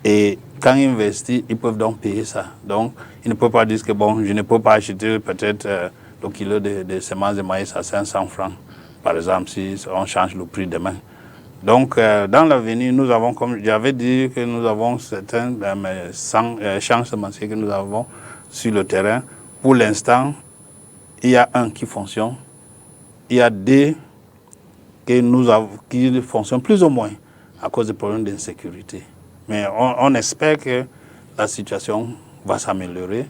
Et quand ils investissent, ils peuvent donc payer ça. Donc, ils ne peuvent pas dire que bon, je ne peux pas acheter peut-être le kilo de semences de maïs à 500 francs, par exemple, si on change le prix demain. Donc, dans l'avenir, nous avons, comme j'avais dit, que nous avons certains champs semenciers que nous avons sur le terrain. Pour l'instant, il y a un qui fonctionne. Il y a deux qui fonctionnent plus ou moins à cause des problèmes d'insécurité. Mais on espère que la situation va s'améliorer.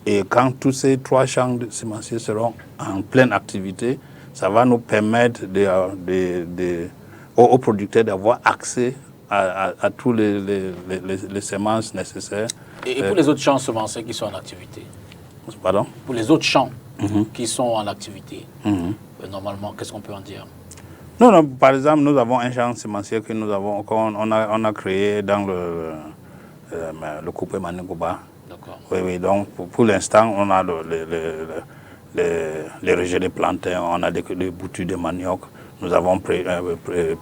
Et quand tous ces 3 champs semenciers seront en pleine activité, ça va nous permettre aux producteurs d'avoir accès à tous les semences nécessaires. Et pour les autres champs semenciers qui sont en activité? Pardon? Pour les autres champs qui sont en activité, normalement, qu'est-ce qu'on peut en dire? Non, par exemple, nous avons un champ semencier que on a créé dans le coupé Maningouba. D'accord. Oui, oui, donc pour l'instant, on a les rejets de plantains, on a des boutures de manioc. Nous avons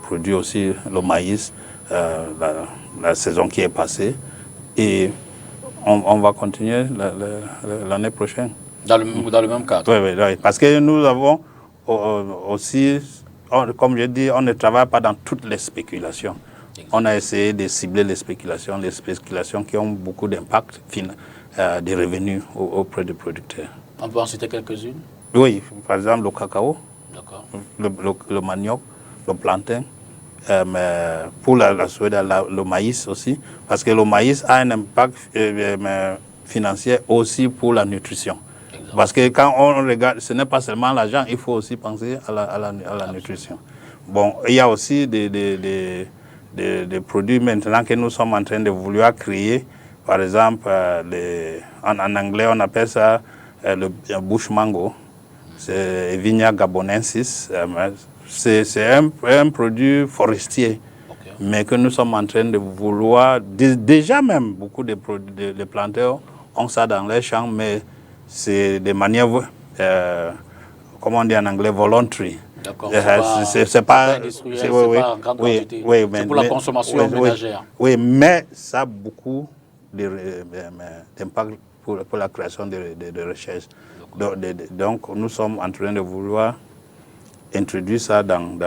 produit aussi le maïs la saison qui est passée. Et on va continuer l'année prochaine. Dans le même cadre. Oui, oui, parce que nous avons aussi, comme je dis, on ne travaille pas dans toutes les spéculations. On a essayé de cibler les spéculations qui ont beaucoup d'impact, des revenus auprès des producteurs. On peut en citer quelques-unes? Oui, par exemple le cacao, le manioc, le plantain, mais pour le maïs aussi, parce que le maïs a un impact financier aussi pour la nutrition. Exactement. Parce que quand on regarde, ce n'est pas seulement l'argent, il faut aussi penser à la nutrition. Bon, il y a aussi des produits maintenant que nous sommes en train de vouloir créer. Par exemple, en anglais, on appelle ça le bush mango. C'est Vigna gabonensis. C'est un produit forestier, mais que nous sommes en train de vouloir. Déjà même, beaucoup de planteurs ont ça dans les champs, mais c'est de manière, comment on dit en anglais, voluntary. D'accord. C'est pas industriel, pas en grande quantité. C'est pour la consommation ménagère. Oui, mais ça a beaucoup d'impact pour la création de recherches. Donc, nous sommes en train de vouloir introduire ça dans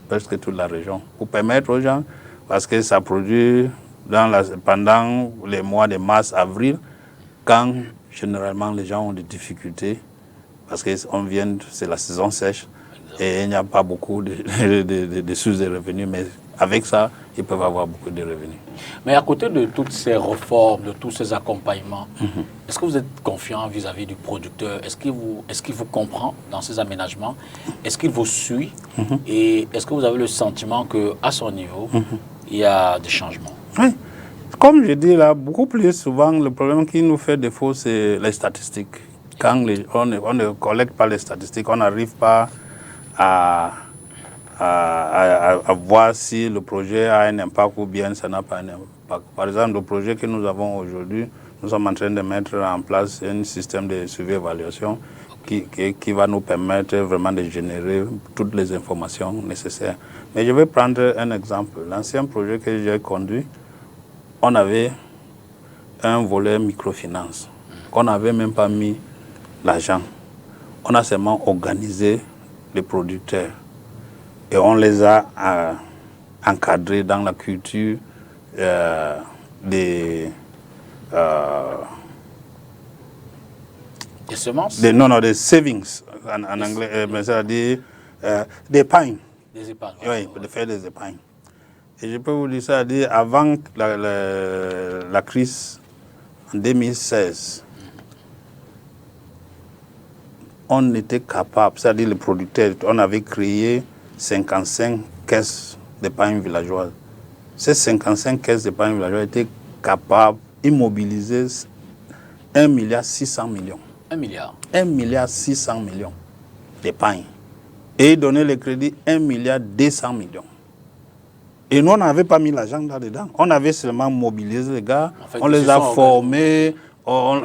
presque toute la région pour permettre aux gens, parce que ça produit pendant les mois de mars, avril, quand généralement les gens ont des difficultés, parce que c'est la saison sèche et il n'y a pas beaucoup de sources de revenus, mais avec ça, ils peuvent avoir beaucoup de revenus. Mais à côté de toutes ces réformes, de tous ces accompagnements, est-ce que vous êtes confiant vis-à-vis du producteur? Est-ce qu'il vous comprend dans ces aménagements? Est-ce qu'il vous suit? Et est-ce que vous avez le sentiment qu'à son niveau, il y a des changements? Oui. Comme je dis là, beaucoup plus souvent, le problème qui nous fait défaut, c'est les statistiques. Quand on ne collecte pas les statistiques, on n'arrive pas à voir si le projet a un impact ou bien ça n'a pas un impact. Par exemple, le projet que nous avons aujourd'hui, nous sommes en train de mettre en place un système de suivi-évaluation qui va nous permettre vraiment de générer toutes les informations nécessaires. Mais je vais prendre un exemple. L'ancien projet que j'ai conduit, on avait un volet microfinance. On n'avait même pas mis l'argent. On a seulement organisé les producteurs. Et on les a encadrés dans la culture des semences? Des savings en anglais, c'est-à-dire des épargnes. Des épargnes. Oui, de faire des épargnes. Et je peux vous dire ça, avant la crise en 2016, on était capable, c'est-à-dire les producteurs, on avait créé 55 caisses d'épargne villageoise. Ces 55 caisses d'épargne villageoise étaient capables d'immobiliser 1,6 milliard. 1 milliard. 1,6 milliard d'épargne. Et donner le crédit 1,2 milliard. Et nous, on n'avait pas mis l'argent là-dedans. On avait seulement mobilisé les gars, en fait, on les a formés, on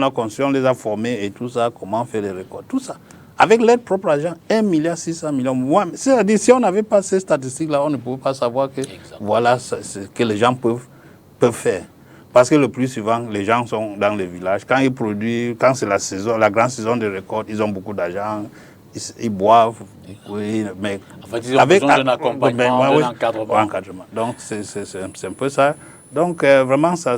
a conçu, on les a formés et tout ça, comment faire les récoltes, tout ça. Avec l'aide propre argent, 1,6 milliard. C'est-à-dire, si on n'avait pas ces statistiques-là, on ne pouvait pas savoir que voilà ce que les gens peuvent faire. Parce que le plus souvent, les gens sont dans les villages. Quand ils produisent, quand c'est la saison, la grande saison de récolte, ils ont beaucoup d'argent, ils boivent. Oui, mais en fait, ils ont besoin d'un accompagnement, d'un encadrement. Donc, c'est un peu ça. Donc, vraiment, ça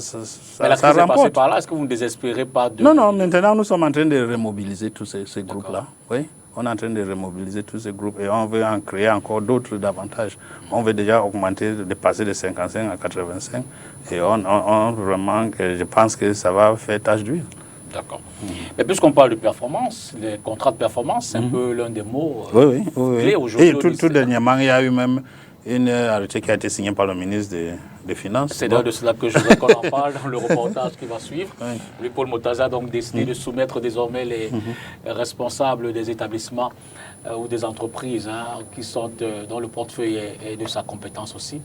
mais la crise est passée par là. Est-ce que vous ne désespérez pas de... Non, maintenant, nous sommes en train de remobiliser tous ces groupes-là. Oui, on est en train de remobiliser tous ces groupes et on veut en créer encore d'autres davantage. On veut déjà augmenter, de passer de 55 à 85. Et vraiment, je pense que ça va faire tâche d'huile. D'accord. Mais puisqu'on parle de performance, les contrats de performance, c'est un peu l'un des mots clés aujourd'hui. Et tout dernièrement, il y a eu même une arrêté qui a été signée par le ministre des Finances. C'est de cela que je voudrais qu'on en parle dans le reportage qui va suivre. Oui. Paul Motaza a donc décidé de soumettre désormais les responsables des établissements ou des entreprises qui sont dans le portefeuille et de sa compétence aussi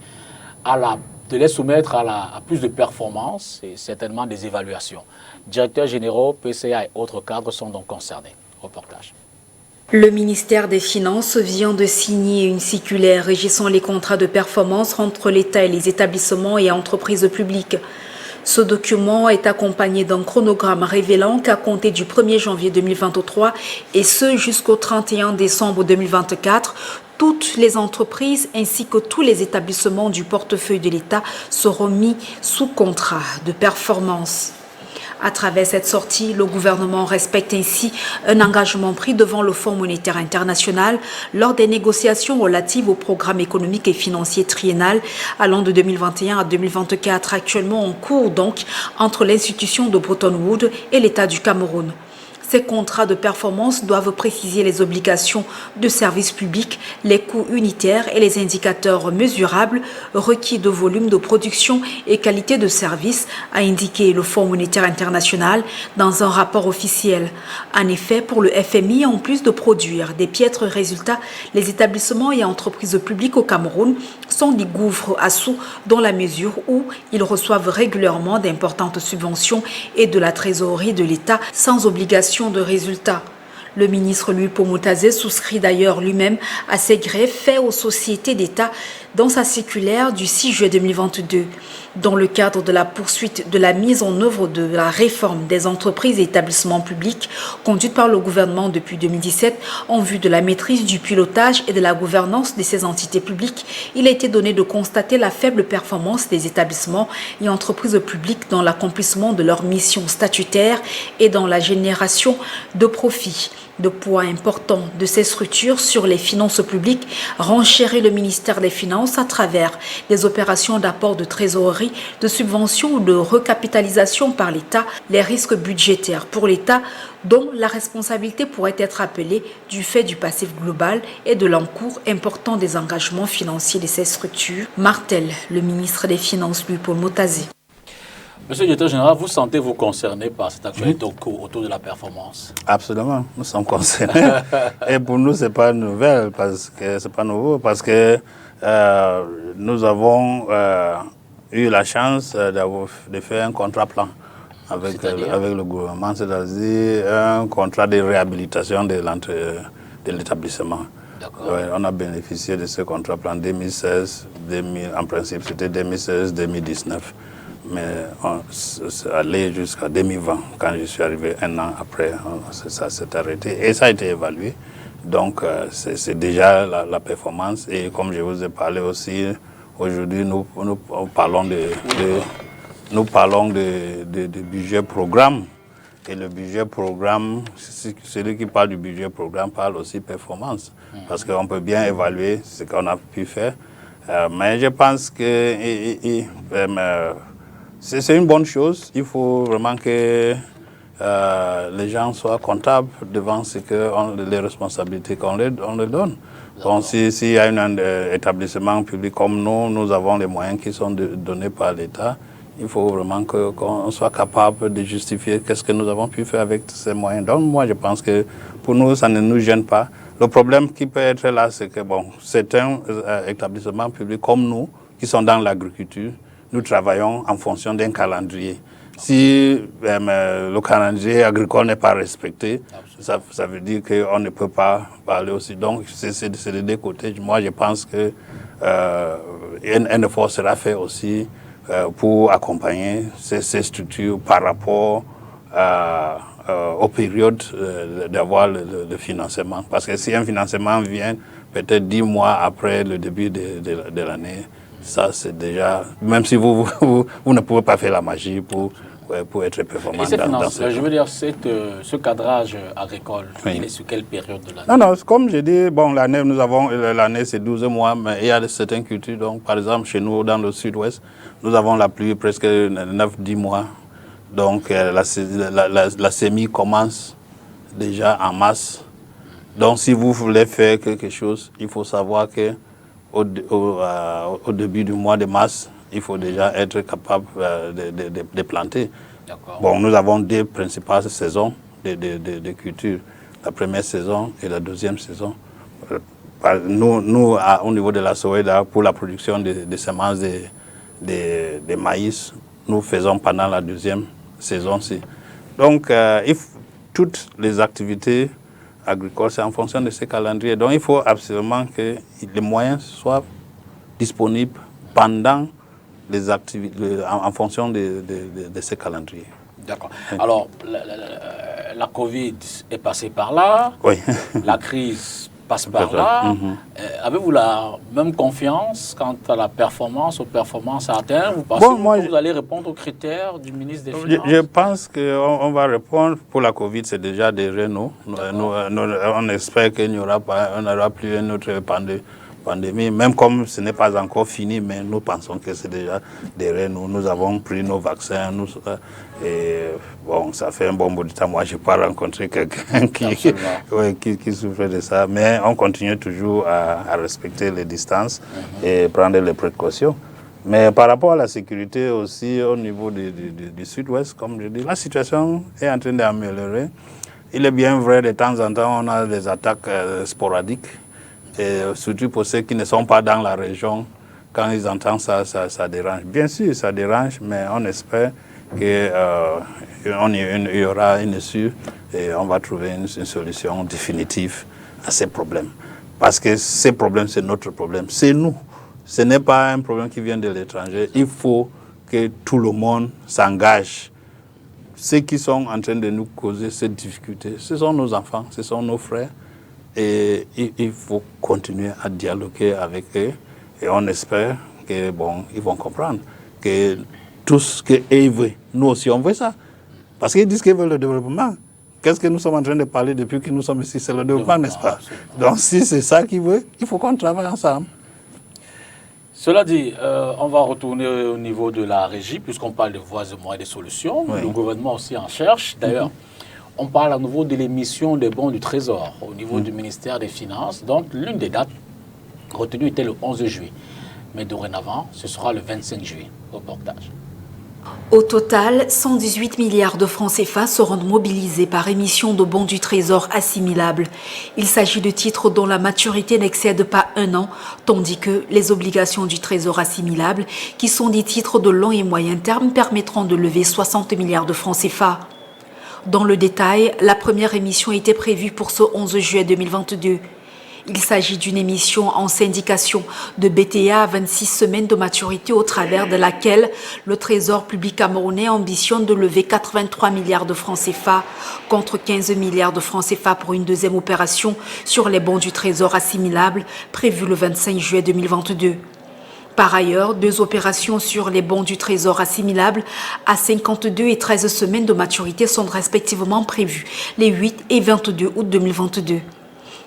de les soumettre à plus de performances et certainement des évaluations. Directeurs généraux, PCA et autres cadres sont donc concernés. Reportage. Le ministère des Finances vient de signer une circulaire régissant les contrats de performance entre l'État et les établissements et entreprises publiques. Ce document est accompagné d'un chronogramme révélant qu'à compter du 1er janvier 2023 et ce jusqu'au 31 décembre 2024, toutes les entreprises ainsi que tous les établissements du portefeuille de l'État seront mis sous contrat de performance. À travers cette sortie, le gouvernement respecte ainsi un engagement pris devant le Fonds monétaire international lors des négociations relatives au programme économique et financier triennal allant de 2021 à 2024, actuellement en cours donc entre l'institution de Bretton Woods et l'État du Cameroun. Ces contrats de performance doivent préciser les obligations de service public, les coûts unitaires et les indicateurs mesurables requis de volume de production et qualité de service, a indiqué le Fonds monétaire international dans un rapport officiel. En effet, pour le FMI, en plus de produire des piètres résultats, les établissements et entreprises publiques au Cameroun sont des gouffres à sous dans la mesure où ils reçoivent régulièrement d'importantes subventions et de la trésorerie de l'État sans obligation de résultats. Le ministre Louis Pomotazé souscrit d'ailleurs lui-même à ces greffes faits aux sociétés d'État dans sa circulaire du 6 juillet 2022. Dans le cadre de la poursuite de la mise en œuvre de la réforme des entreprises et établissements publics conduite par le gouvernement depuis 2017 en vue de la maîtrise du pilotage et de la gouvernance de ces entités publiques, il a été donné de constater la faible performance des établissements et entreprises publiques dans l'accomplissement de leurs missions statutaires et dans la génération de profits. De poids important de ces structures sur les finances publiques renchérit le ministère des Finances à travers des opérations d'apport de trésorerie, de subventions ou de recapitalisation par l'État, les risques budgétaires pour l'État dont la responsabilité pourrait être appelée du fait du passif global et de l'encours important des engagements financiers de ces structures, martèle le ministre des Finances Louis-Paul Motazé. Monsieur le directeur général, vous sentez-vous concerné par cette actualité autour de la performance? Absolument, nous sommes concernés. Et pour nous, ce n'est pas nouvelle, parce que c'est pas nouveau, parce que nous avons eu la chance de faire un contrat plan avec le gouvernement, c'est-à-dire un contrat de réhabilitation de l'établissement. Ouais, on a bénéficié de ce contrat plan 2016, en principe c'était 2016-2019. Mais c'est allé jusqu'à 2020, quand je suis arrivé un an après, ça s'est arrêté et ça a été évalué. Donc c'est déjà la performance et comme je vous ai parlé aussi, aujourd'hui nous parlons de budget programme et le budget programme, celui qui parle du budget programme parle aussi performance parce qu'on peut bien évaluer ce qu'on a pu faire. Mais je pense que c'est une bonne chose. Il faut vraiment que les gens soient comptables devant les responsabilités qu'on leur donne. Donc, s'il y a un établissement public comme nous avons les moyens qui sont donnés par l'État. Il faut vraiment qu'on soit capable de justifier qu'est-ce que nous avons pu faire avec ces moyens. Donc, moi, je pense que pour nous, ça ne nous gêne pas. Le problème qui peut être là, c'est que certains établissements publics comme nous, qui sont dans l'agriculture, nous travaillons en fonction d'un calendrier. Si le calendrier agricole n'est pas respecté, ça veut dire qu'on ne peut pas parler aussi. Donc, c'est des deux côtés. Moi, je pense qu'un effort sera fait aussi pour accompagner ces structures par rapport aux périodes d'avoir le financement. Parce que si un financement vient peut-être 10 mois après le début de l'année, ça, c'est déjà... Même si vous ne pouvez pas faire la magie pour être performant dans ce... Je veux dire, ce cadrage agricole, il est sur quelle période de l'année? Non, comme je dis, l'année c'est 12 mois, mais il y a certaines cultures. Donc, par exemple, chez nous, dans le sud-ouest, nous avons la pluie presque 9-10 mois. Donc, la semis commence déjà en mars. Donc, si vous voulez faire quelque chose, il faut savoir que au début du mois de mars, il faut déjà être capable de planter. Bon, nous avons deux principales saisons de culture. La première saison et la deuxième saison. nous au niveau de la SOEDA, pour la production de semences de maïs, nous faisons pendant la deuxième saison-ci. Donc, toutes les activités agricoles, c'est en fonction de ces calendriers. Donc, il faut absolument que les moyens soient disponibles pendant les activités, en fonction de ces calendriers. D'accord. Alors, la Covid est passée par là, oui. La crise passe par là. Avez-vous la même confiance quant à la performance, aux performances à atteindre? Vous pensez que vous allez répondre aux critères du ministre des Finances? Je pense qu'on va répondre. Pour la Covid, c'est déjà derrière nous. On espère qu'il n'y aura plus une autre pandémie, même comme ce n'est pas encore fini, mais nous pensons que c'est déjà derrière nous. Nous avons pris nos vaccins, et bon, ça fait un bon bout de temps. Moi, je n'ai pas rencontré quelqu'un qui souffrait de ça, mais on continue toujours à respecter les distances et prendre les précautions. Mais par rapport à la sécurité aussi, au niveau du sud-ouest, comme je dis, la situation est en train d'améliorer. Il est bien vrai, de temps en temps, on a des attaques sporadiques. Et surtout pour ceux qui ne sont pas dans la région, quand ils entendent ça dérange. Bien sûr, ça dérange, mais on espère qu'il y aura une issue et on va trouver une solution définitive à ces problèmes. Parce que ces problèmes, c'est notre problème. C'est nous. Ce n'est pas un problème qui vient de l'étranger. Il faut que tout le monde s'engage. Ceux qui sont en train de nous causer cette difficulté, ce sont nos enfants, ce sont nos frères. Et il faut continuer à dialoguer avec eux et on espère que ils vont comprendre que tout ce qu'ils veulent, nous aussi on veut ça. Parce qu'ils disent qu'ils veulent le développement. Qu'est-ce que nous sommes en train de parler depuis que nous sommes ici? C'est le développement, n'est-ce pas? Donc si c'est ça qu'ils veulent, il faut qu'on travaille ensemble. Cela dit, on va retourner au niveau de la régie, puisqu'on parle de voies et moyens et de solutions. Oui. Le gouvernement aussi en cherche. D'ailleurs, on parle à nouveau de l'émission des bons du Trésor au niveau du ministère des Finances. Donc, l'une des dates retenues était le 11 juillet. Mais dorénavant, ce sera le 25 juillet. Reportage. Au total, 118 milliards de francs CFA seront mobilisés par émission de bons du Trésor assimilables. Il s'agit de titres dont la maturité n'excède pas 1 an, tandis que les obligations du Trésor assimilables, qui sont des titres de long et moyen terme, permettront de lever 60 milliards de francs CFA. Dans le détail, la première émission était prévue pour ce 11 juillet 2022. Il s'agit d'une émission en syndication de BTA à 26 semaines de maturité au travers de laquelle le Trésor public camerounais ambitionne de lever 83 milliards de francs CFA contre 15 milliards de francs CFA pour une deuxième opération sur les bons du Trésor assimilables prévue le 25 juillet 2022. Par ailleurs, 2 opérations sur les bons du Trésor assimilables à 52 et 13 semaines de maturité sont respectivement prévues les 8 et 22 août 2022.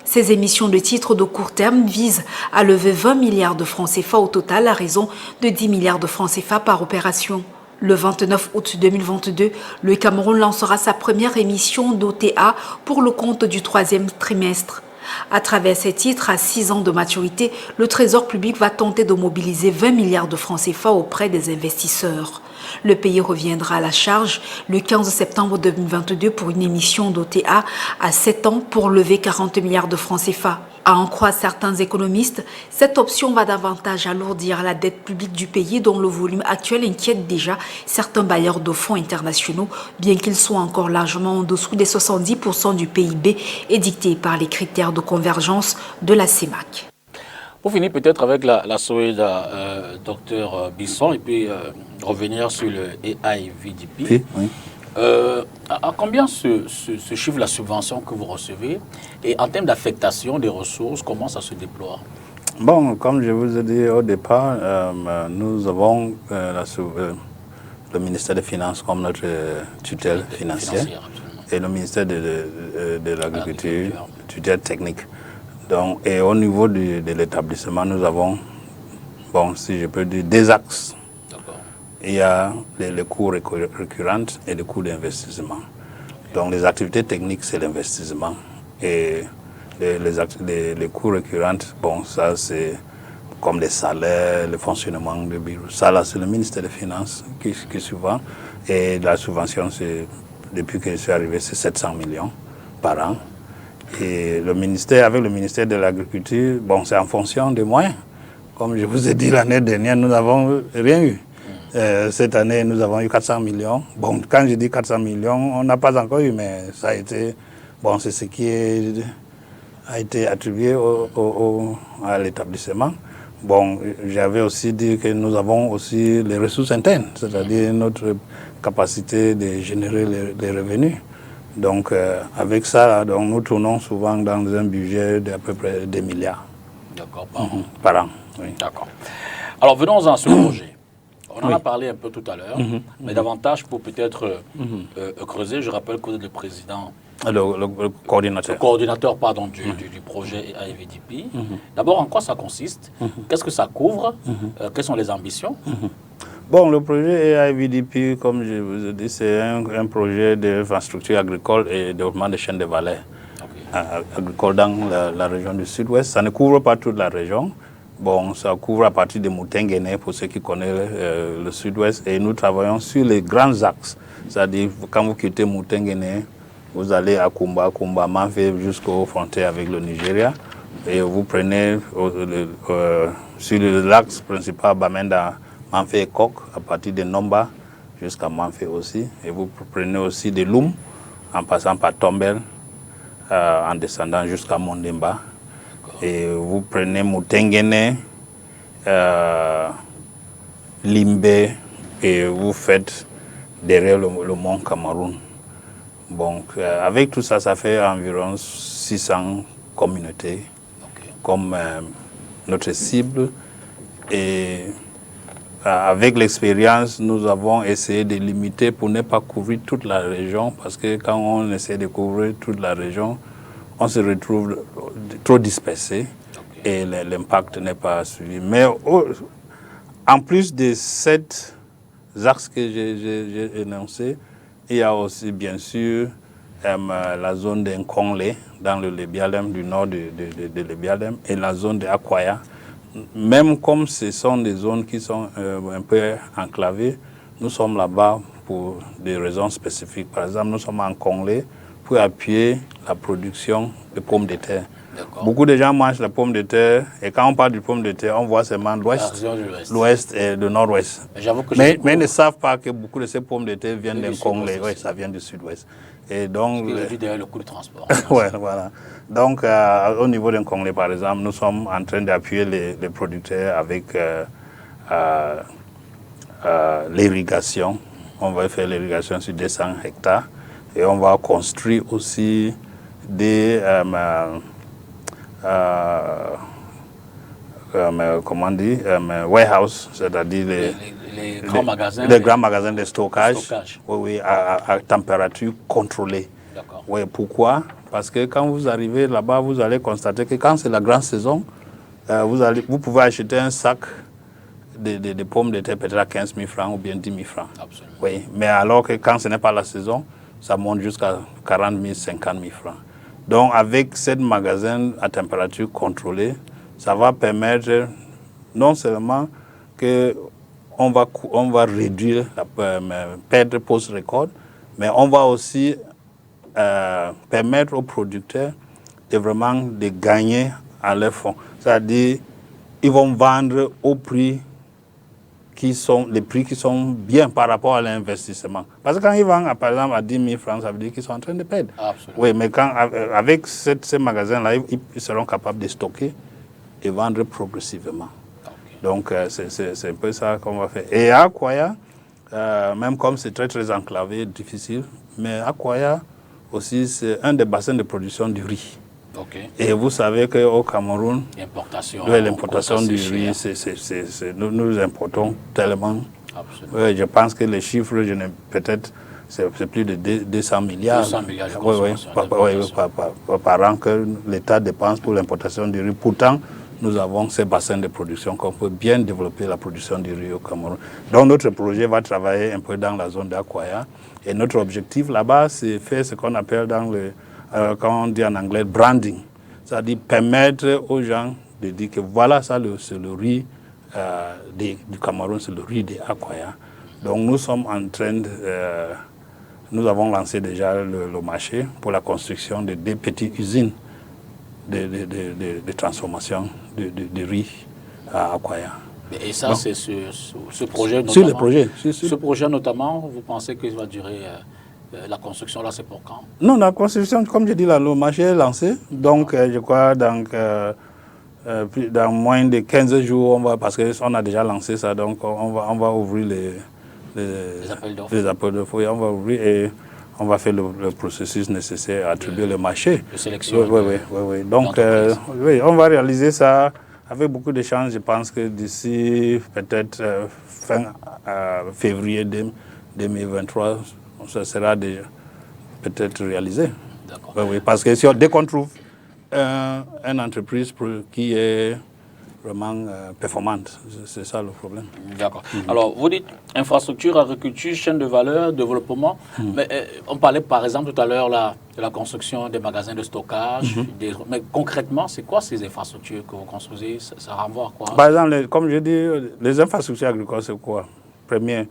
Ces émissions de titres de court terme visent à lever 20 milliards de francs CFA au total à raison de 10 milliards de francs CFA par opération. Le 29 août 2022, le Cameroun lancera sa première émission d'OTA pour le compte du 3e trimestre. À travers ces titres à 6 ans de maturité, le Trésor public va tenter de mobiliser 20 milliards de francs CFA auprès des investisseurs. Le pays reviendra à la charge le 15 septembre 2022 pour une émission d'OTA à 7 ans pour lever 40 milliards de francs CFA. À en croire certains économistes, cette option va davantage alourdir la dette publique du pays dont le volume actuel inquiète déjà certains bailleurs de fonds internationaux, bien qu'ils soient encore largement en dessous des 70% du PIB édictés par les critères de convergence de la CEMAC. Pour finir peut-être avec la SOEDA, Dr Bisson, et puis revenir sur le AIVDP. Oui. À combien se chiffre la subvention que vous recevez? Et en termes d'affectation des ressources, comment ça se déploie? Bon, comme je vous ai dit au départ, nous avons le ministère des Finances comme notre tutelle financière et le ministère de l'Agriculture, tutelle technique. Donc, et au niveau de l'établissement, nous avons, si je peux dire, 2 axes. Il y a les coûts récurrents et les coûts d'investissement. Donc les activités techniques, c'est l'investissement. Et les coûts récurrents, ça c'est comme les salaires, le fonctionnement du bureau. Ça là, c'est le ministère des Finances qui souvent. Et la subvention, depuis que je suis arrivé, c'est 700 millions par an. Et le ministère, avec le ministère de l'Agriculture, bon, c'est en fonction des moyens. Comme je vous ai dit, l'année dernière, nous n'avons rien eu. Cette année, nous avons eu 400 millions. Bon, quand je dis 400 millions, on n'a pas encore eu, mais ça a été... Bon, c'est ce qui a été attribué à l'établissement. Bon, j'avais aussi dit que nous avons aussi les ressources internes, c'est-à-dire notre capacité de générer les revenus. Donc, avec ça, là, donc, nous tournons souvent dans un budget d'à peu près 2 milliards. D'accord, par an. Oui. D'accord. Alors, venons-en à ce projet. On en a parlé un peu tout à l'heure, mais davantage pour peut-être creuser. Je rappelle que vous êtes le président... Le coordinateur. Le coordinateur, pardon, du projet AIVDP. D'abord, en quoi ça consiste? Qu'est-ce que ça couvre? Quelles sont les ambitions? Bon, le projet AIVDP, comme je vous ai dit, c'est un projet d'infrastructure agricole et développement des chaînes de valeur agricole dans la région du Sud-Ouest. Ça ne couvre pas toute la région. Bon, ça couvre à partir de Moutenguene, pour ceux qui connaissent le Sud-Ouest. Et nous travaillons sur les grands axes. C'est-à-dire, quand vous quittez Moutenguene, vous allez à Kumba, Manfé, jusqu'aux frontières avec le Nigeria. Et vous prenez sur l'axe principal Bamenda, Manfé et Kok, à partir de Nomba jusqu'à Manfé aussi. Et vous prenez aussi de Loum, en passant par Tombel, en descendant jusqu'à Mondemba. Et vous prenez Moutenguene, Limbe, et vous faites derrière le mont Cameroun. Bon, avec tout ça, ça fait environ 600 communautés comme notre cible. Et avec l'expérience, nous avons essayé de limiter pour ne pas couvrir toute la région, parce que quand on essaie de couvrir toute la région, on se retrouve trop dispersé et l'impact n'est pas suivi. Mais en plus de 7 axes que j'ai énoncés, il y a aussi bien sûr la zone d'Nkongle dans le Lébialem, du nord de Lébialem, et la zone d'Akwaya. Même comme ce sont des zones qui sont un peu enclavées, nous sommes là-bas pour des raisons spécifiques. Par exemple, nous sommes en Nkongle pour appuyer la production de pommes de terre. Beaucoup de gens mangent la pomme de terre, et quand on parle de pomme de terre, on voit seulement l'ouest et le nord-ouest. Mais ils ne savent pas que beaucoup de ces pommes de terre viennent d'un Congo. Oui, ça vient du sud-ouest. Et donc, le coût de transport. Ouais, voilà. Donc, au niveau d'un Congo, par exemple, nous sommes en train d'appuyer les producteurs avec l'irrigation. On va faire l'irrigation sur 200 hectares. Et on va construire aussi des comment on dit, warehouse, c'est-à-dire les grands magasins. Les grands magasins de stockage. Oui, à température contrôlée. Oui, pourquoi? Parce que quand vous arrivez là-bas, vous allez constater que quand c'est la grande saison, vous pouvez acheter un sac de pommes de terre peut-être à 15 000 francs ou bien 10 000 francs. Absolument. Oui, mais alors que quand ce n'est pas la saison, ça monte jusqu'à 40 000, 50 000 francs. Donc, avec ces magasins à température contrôlée, ça va permettre non seulement qu'on va réduire la perte post-récolte, mais on va aussi permettre aux producteurs de vraiment de gagner à leur fonds. C'est-à-dire, ils vont vendre au prix les prix qui sont bien par rapport à l'investissement. Parce que quand ils vendent, par exemple, à 10 000 francs, ça veut dire qu'ils sont en train de perdre. Absolument. Oui, mais avec ces magasins-là, ils seront capables de stocker et vendre progressivement. Donc, c'est un peu ça qu'on va faire. Et à Akwaya, même comme c'est très, très enclavé, difficile, mais Akwaya aussi, c'est un des bassins de production du riz. Et vous savez qu'au Cameroun, l'importation du riz, nous importons tellement. Je pense que les chiffres, peut-être, c'est plus de 200 milliards. 200 milliards de par an que l'État dépense pour l'importation du riz. Pourtant, nous avons ces bassins de production qu'on peut bien développer la production du riz au Cameroun. Donc notre projet va travailler un peu dans la zone d'Akwaya. Et notre objectif là-bas, c'est faire ce qu'on appelle quand on dit en anglais, branding. C'est-à-dire permettre aux gens de dire que voilà, ça c'est le riz du Cameroun, c'est le riz d'Akwaya. Donc nous sommes en train nous avons lancé déjà le marché pour la construction de 2 petites usines de transformation de riz à Akwaya. Et ça, c'est ce projet notamment. Sur le projet. Ce projet notamment, vous pensez qu'il va durer, la construction là, c'est pour quand? Non, la construction, comme je dis là, le marché est lancé. Donc, je crois, dans moins de 15 jours, parce qu'on a déjà lancé ça, donc on va ouvrir les appels d'offres. On va ouvrir et on va faire le processus nécessaire à attribuer le marché. De sélection. Oui. Donc, on va réaliser ça avec beaucoup de chance. Je pense que d'ici peut-être fin février 2023, ça sera déjà peut-être réalisé. D'accord. Oui, parce que dès qu'on trouve une entreprise qui est vraiment performante, c'est ça le problème. D'accord. Alors, vous dites infrastructure, agriculture, chaîne de valeur, développement. Mais on parlait par exemple tout à l'heure de la construction des magasins de stockage. Mais concrètement, c'est quoi ces infrastructures que vous construisez? Ça renvoie à quoi? Par exemple, comme je dis, les infrastructures agricoles, c'est quoi? Premier,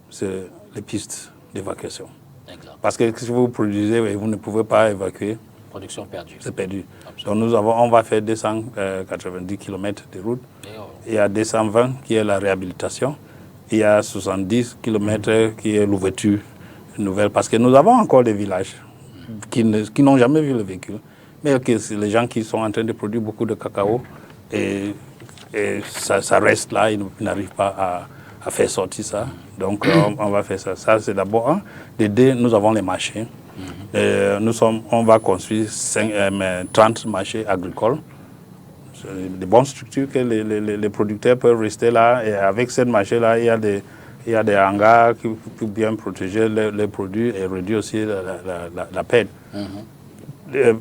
c'est les pistes d'évacuation. Exact. Parce que si vous produisez et vous ne pouvez pas évacuer, production perdue. C'est perdu. Absolument. Donc on va faire 290 km de route. Il y a 220 qui est la réhabilitation. Il y a 70 km qui est l'ouverture nouvelle. Parce que nous avons encore des villages qui n'ont jamais vu le véhicule. Mais les gens qui sont en train de produire beaucoup de cacao et ça reste là, ils n'arrivent pas à faire sortir ça. Donc on va faire ça. Ça c'est d'abord un. De deux, nous avons les marchés. On va construire 30 marchés agricoles, des bonnes structures que les producteurs peuvent rester là. Et avec ces marchés-là, il y a des hangars qui peuvent bien protéger les produits et réduire aussi la perte.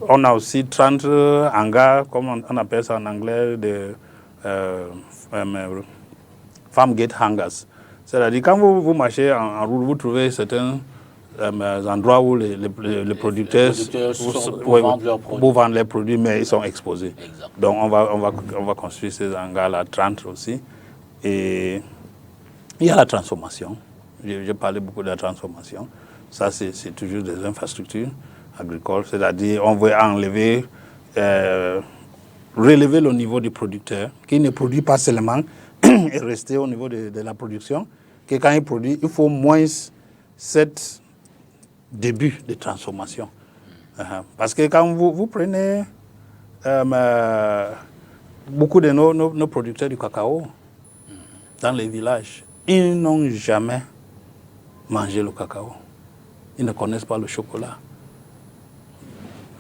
On a aussi 30 hangars, comme on appelle ça en anglais, des farm gate hangars. C'est-à-dire quand vous marchez en route, vous trouvez certains endroits où les producteurs vendent leurs produits, mais ils sont exposés. Exact. Donc on va construire ces hangars-là, 30 aussi. Et il y a la transformation. J'ai parlé beaucoup de la transformation. Ça, c'est toujours des infrastructures agricoles. C'est-à-dire on veut relever le niveau du producteur, qui ne produit pas seulement et rester au niveau de la production, que quand il produit, il faut moins 7 début de transformation. Parce que quand vous prenez beaucoup de nos producteurs du cacao dans les villages, ils n'ont jamais mangé le cacao. Ils ne connaissent pas le chocolat.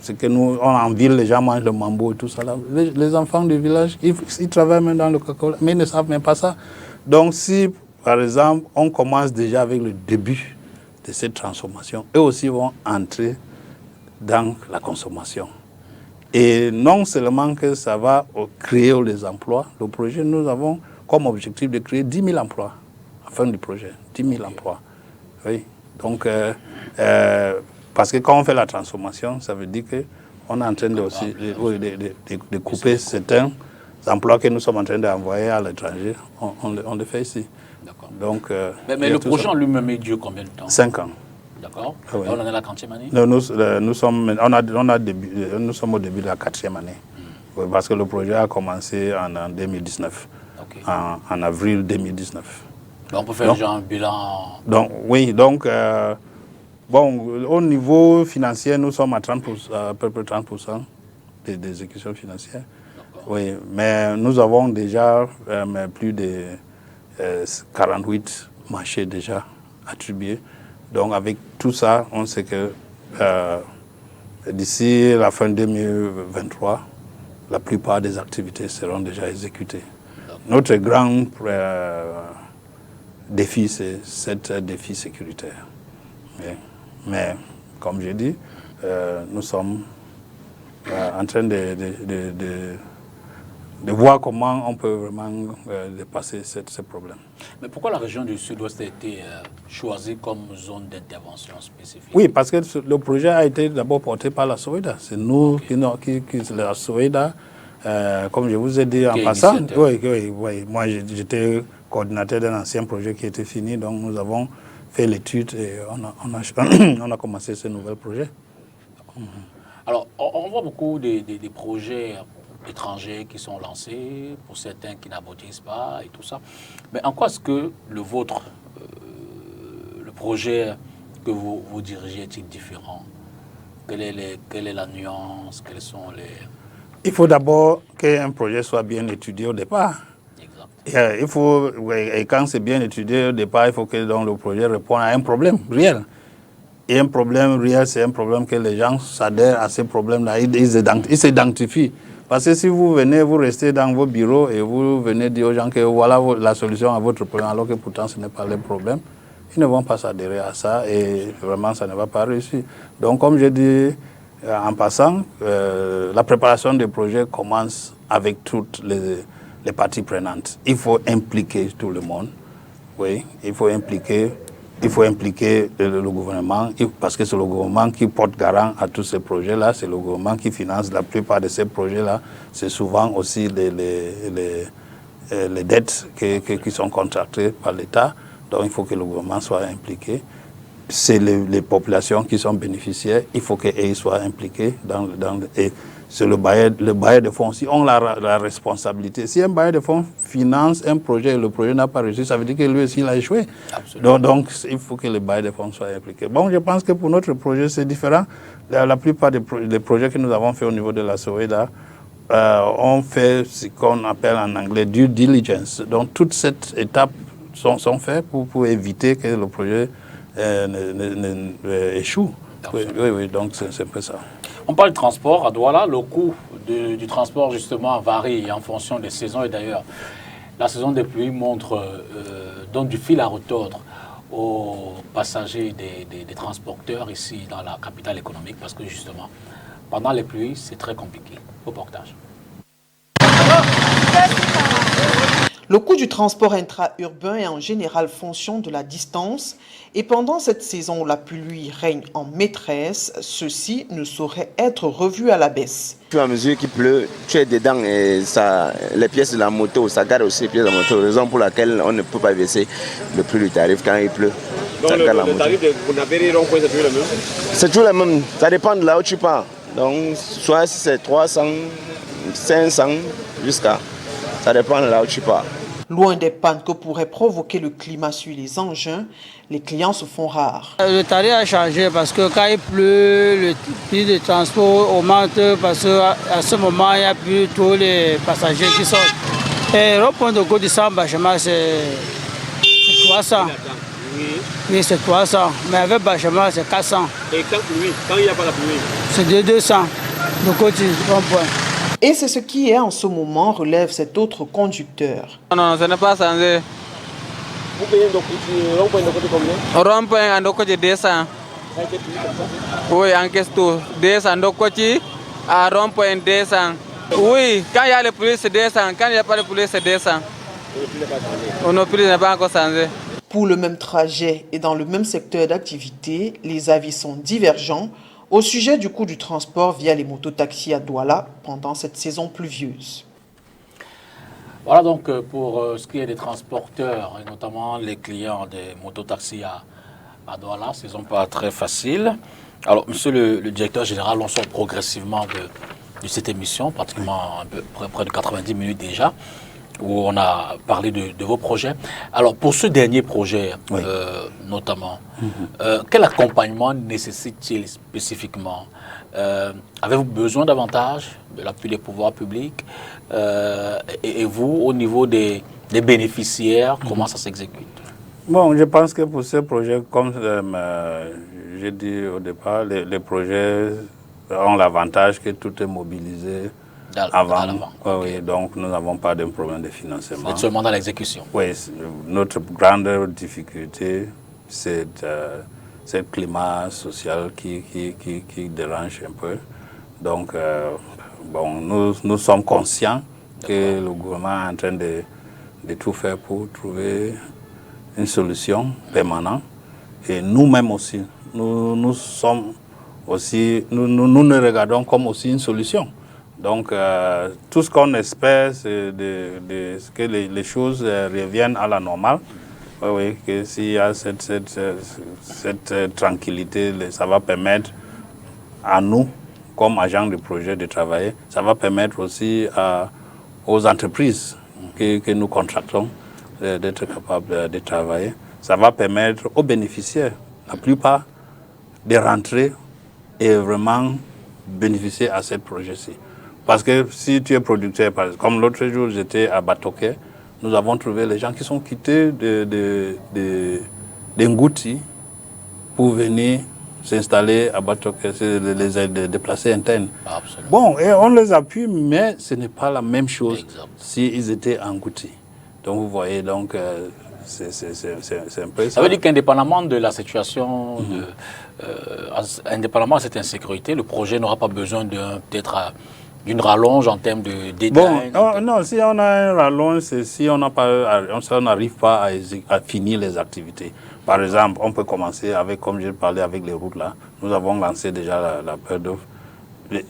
C'est que nous, en ville, les gens mangent le mambo et tout ça. Là. Les enfants du village, ils travaillent même dans le cacao, mais ils ne savent même pas ça. Donc si, par exemple, on commence déjà avec le début de cette transformation, eux aussi vont entrer dans la consommation. Et non seulement que ça va créer des emplois, le projet, nous avons comme objectif de créer 10 000 emplois à la fin du projet. 10 000 emplois. Oui. Donc, parce que quand on fait la transformation, ça veut dire qu'on est en train de couper certains emplois que nous sommes en train d'envoyer à l'étranger. On le fait ici. Donc, mais le projet en lui-même est dure combien de temps? 5 ans. D'accord. Ah oui. On en est à la 40e année? Nous sommes au début de la 4e année. Oui, parce que le projet a commencé en 2019. Okay. En avril 2019. Donc on peut faire déjà un bilan. Donc, oui, donc au niveau financier, nous sommes à peu près 30% des exécutions financières. Oui, mais nous avons déjà plus de 48 marchés déjà attribués. Donc avec tout ça, on sait que d'ici la fin 2023, la plupart des activités seront déjà exécutées. Notre grand défi, c'est cet défi sécuritaire. Mais comme j'ai dit, nous sommes en train de voir comment on peut vraiment dépasser ce problème. Mais pourquoi la région du Sud-Ouest a été choisie comme zone d'intervention spécifique? Oui, parce que le projet a été d'abord porté par la SOEDA. C'est nous qui la SOEDA, comme je vous ai dit en passant. Oui. Moi, j'étais coordinateur d'un ancien projet qui était fini, donc nous avons fait l'étude et on a commencé ce nouvel projet. Alors, on voit beaucoup des projets étrangers qui sont lancés, pour certains qui n'aboutissent pas et tout ça. Mais en quoi est-ce que le vôtre, le projet que vous dirigez est-il différent? Quelle est la nuance? Quels sont les... Il faut d'abord qu'un projet soit bien étudié au départ. Et et quand c'est bien étudié au départ, il faut que donc, le projet réponde à un problème réel. Et un problème réel, c'est un problème que les gens s'adhèrent à ces problèmes-là, ils s'identifient. Parce que si vous venez, vous restez dans vos bureaux et vous venez dire aux gens que voilà la solution à votre problème, alors que pourtant ce n'est pas le problème, ils ne vont pas s'adhérer à ça et vraiment ça ne va pas réussir. Donc comme je dis en passant, la préparation des projets commence avec toutes les parties prenantes. Il faut impliquer tout le monde. Oui, il faut impliquer le gouvernement, parce que c'est le gouvernement qui porte garant à tous ces projets-là, c'est le gouvernement qui finance la plupart de ces projets-là. C'est souvent aussi les dettes qui sont contractées par l'État, donc il faut que le gouvernement soit impliqué. C'est les populations qui sont bénéficiaires, il faut qu'ils soient impliqués et c'est le bailleur de fonds aussi ont la responsabilité. Si un bailleur de fonds finance un projet et le projet n'a pas réussi, ça veut dire que lui aussi il a échoué. Donc il faut que le bailleur de fonds soit impliqué. Bon, je pense que pour notre projet c'est différent. La plupart des projets que nous avons fait au niveau de la SOEDA, on fait ce qu'on appelle en anglais due diligence. Donc toutes ces étapes sont faites pour éviter que le projet échoue. Oui, donc c'est un peu ça. On parle de transport à Douala. Le coût du transport, justement, varie en fonction des saisons. Et d'ailleurs, la saison des pluies donne du fil à retordre aux passagers des transporteurs ici dans la capitale économique. Parce que, justement, pendant les pluies, c'est très compliqué. Reportage. Le coût du transport intra-urbain est en général fonction de la distance et pendant cette saison où la pluie règne en maîtresse, ceci ne saurait être revu à la baisse. Puis à mesure qu'il pleut, tu es dedans et les pièces de la moto, ça garde aussi les pièces de la moto, raison pour laquelle on ne peut pas baisser le prix du tarif quand il pleut. Donc le tarif de Bounaberi rond-point, c'est toujours le même? C'est toujours le même, ça dépend de là où tu pars. Donc soit si c'est 300, 500 jusqu'à, ça dépend de là où tu pars. Loin des pannes que pourrait provoquer le climat sur les engins, les clients se font rares. Le tarif a changé parce que quand il pleut, le prix de transport augmente parce qu'à ce moment, il n'y a plus tous les passagers qui sortent. Et le point de Côte d'Ivoire, Bachema, c'est 300. Oui, c'est 300. Mais avec Bachema, c'est 400. Et quand il n'y a pas la pluie? C'est 200 de Côte d'Ivoire. Et c'est ce qui est en ce moment, relève cet autre conducteur. Non, ce n'est pas changé. Vous payez le rond-point de côté combien? Rond-point en côté 200. Oui, en question 200 de côté à rond-point 200. Oui, quand il y a le poulet, c'est 200. Quand il n'y a pas de poulet, c'est 200. Le prix n'est pas encore changé. Pour le même trajet et dans le même secteur d'activité, les avis sont divergents au sujet du coût du transport via les mototaxis à Douala pendant cette saison pluvieuse. Voilà donc pour ce qui est des transporteurs et notamment les clients des mototaxis à Douala, saison pas très facile. Alors, monsieur le directeur général, on sort progressivement de cette émission, pratiquement près de 90 minutes déjà, où on a parlé de vos projets. Alors, pour ce dernier projet, oui. Notamment, quel accompagnement nécessite-t-il spécifiquement? Avez-vous besoin davantage de l'appui des pouvoirs publics? Et vous, au niveau des bénéficiaires, comment ça s'exécute? Bon, je pense que pour ce projet, comme j'ai dit au départ, les projets ont l'avantage que tout est mobilisé avant. Oui, donc nous n'avons pas de problème de financement. Vous êtes seulement dans l'exécution. Oui, notre grande difficulté, c'est ce climat social qui dérange un peu. Donc, bon, nous sommes conscients que le gouvernement est en train de tout faire pour trouver une solution permanente. Et nous-mêmes aussi, nous sommes aussi, nous nous regardons comme aussi une solution. Donc, tout ce qu'on espère, c'est que les choses reviennent à la normale Oui, que s'il y a cette tranquillité, ça va permettre à nous, comme agents de projet, de travailler. Ça va permettre aussi aux entreprises que nous contractons d'être capables de travailler. Ça va permettre aux bénéficiaires, la plupart, de rentrer et vraiment bénéficier à ce projet-ci. Parce que si tu es producteur, comme l'autre jour, j'étais à Batoké, nous avons trouvé les gens qui sont quittés de Ngouti pour venir s'installer à Batoké, les déplacés internes. Absolument. Bon, et on les appuie, mais ce n'est pas la même chose s'ils étaient en Ngouti. Donc vous voyez, donc c'est un peu ça. Ça veut dire qu'indépendamment de la situation, indépendamment de cette insécurité, le projet n'aura pas besoin peut-être d'une rallonge en termes de détails. Bon, non, si on a un rallonge, c'est si on n'arrive pas à finir les activités. Par exemple, on peut commencer avec, comme j'ai parlé avec les routes là, nous avons lancé déjà la peur d'offres.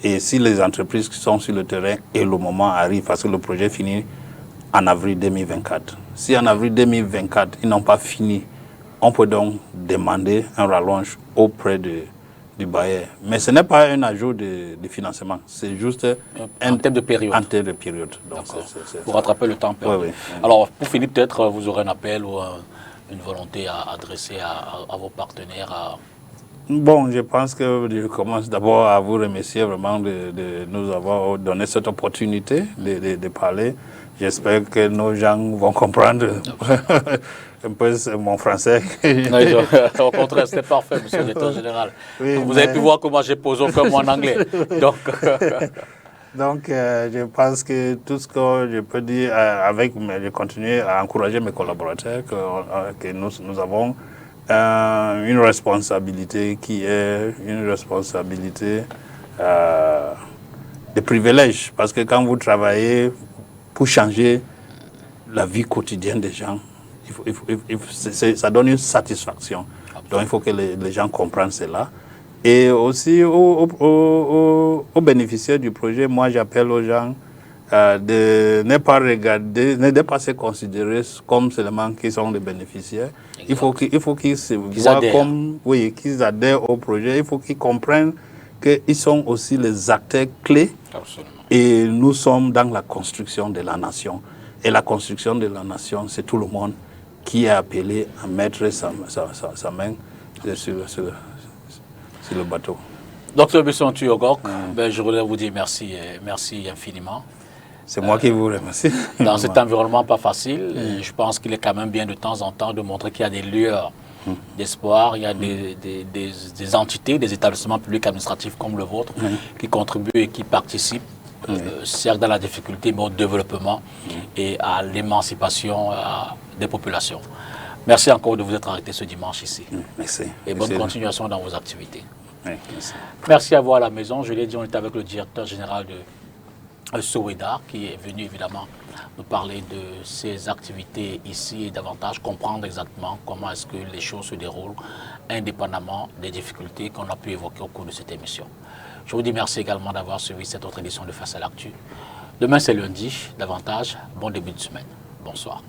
Et si les entreprises qui sont sur le terrain et le moment arrive, parce que le projet finit en avril 2024. Si en avril 2024, ils n'ont pas fini, on peut donc demander un rallonge auprès du bailleur. Mais ce n'est pas un ajout de financement, c'est juste en termes de période. En termes de période. Donc pour rattraper le temps perdu. Oui. Alors, pour finir, peut-être vous aurez un appel ou une volonté à adresser à vos partenaires. Bon, je pense que je commence d'abord à vous remercier vraiment de nous avoir donné cette opportunité de parler. J'espère que nos gens vont comprendre un peu mon français. Non, au contraire, c'était parfait, monsieur le directeur général. Oui, vous avez pu voir comment j'ai posé aucun mot en anglais. Donc, je pense que tout ce que je peux dire, je continue à encourager mes collaborateurs, que nous avons une responsabilité qui est une responsabilité de privilège. Parce que quand vous travaillez pour changer la vie quotidienne des gens, ça donne une satisfaction. Donc il faut que les gens comprennent cela. Et aussi aux bénéficiaires du projet, moi j'appelle aux gens de ne pas regarder, ne pas se considérer comme seulement qu'ils sont des bénéficiaires. Il faut qu'ils se voient comme, oui, qu'ils adhèrent au projet. Il faut qu'ils comprennent qu'ils sont aussi les acteurs clés. Absolument. Et nous sommes dans la construction de la nation. Et la construction de la nation, c'est tout le monde qui est appelé à mettre sa main sur le bateau. Docteur Besson Tuyogok, je voudrais vous dire merci infiniment. C'est moi qui vous remercie. Dans cet environnement pas facile, je pense qu'il est quand même bien de temps en temps de montrer qu'il y a des lueurs d'espoir, il y a des entités, des établissements publics administratifs comme le vôtre qui contribuent et qui participent, certes dans la difficulté, mais au développement et à l'émancipation des populations. Merci encore de vous être arrêté ce dimanche ici. Merci. Et bonne continuation dans vos activités. Merci. Merci à vous à la maison. Je l'ai dit, on est avec le directeur général de Soweda qui est venu évidemment nous parler de ses activités ici et davantage comprendre exactement comment est-ce que les choses se déroulent indépendamment des difficultés qu'on a pu évoquer au cours de cette émission. Je vous dis merci également d'avoir suivi cette autre édition de Face à l'actu. Demain c'est lundi, davantage. Bon début de semaine. Bonsoir.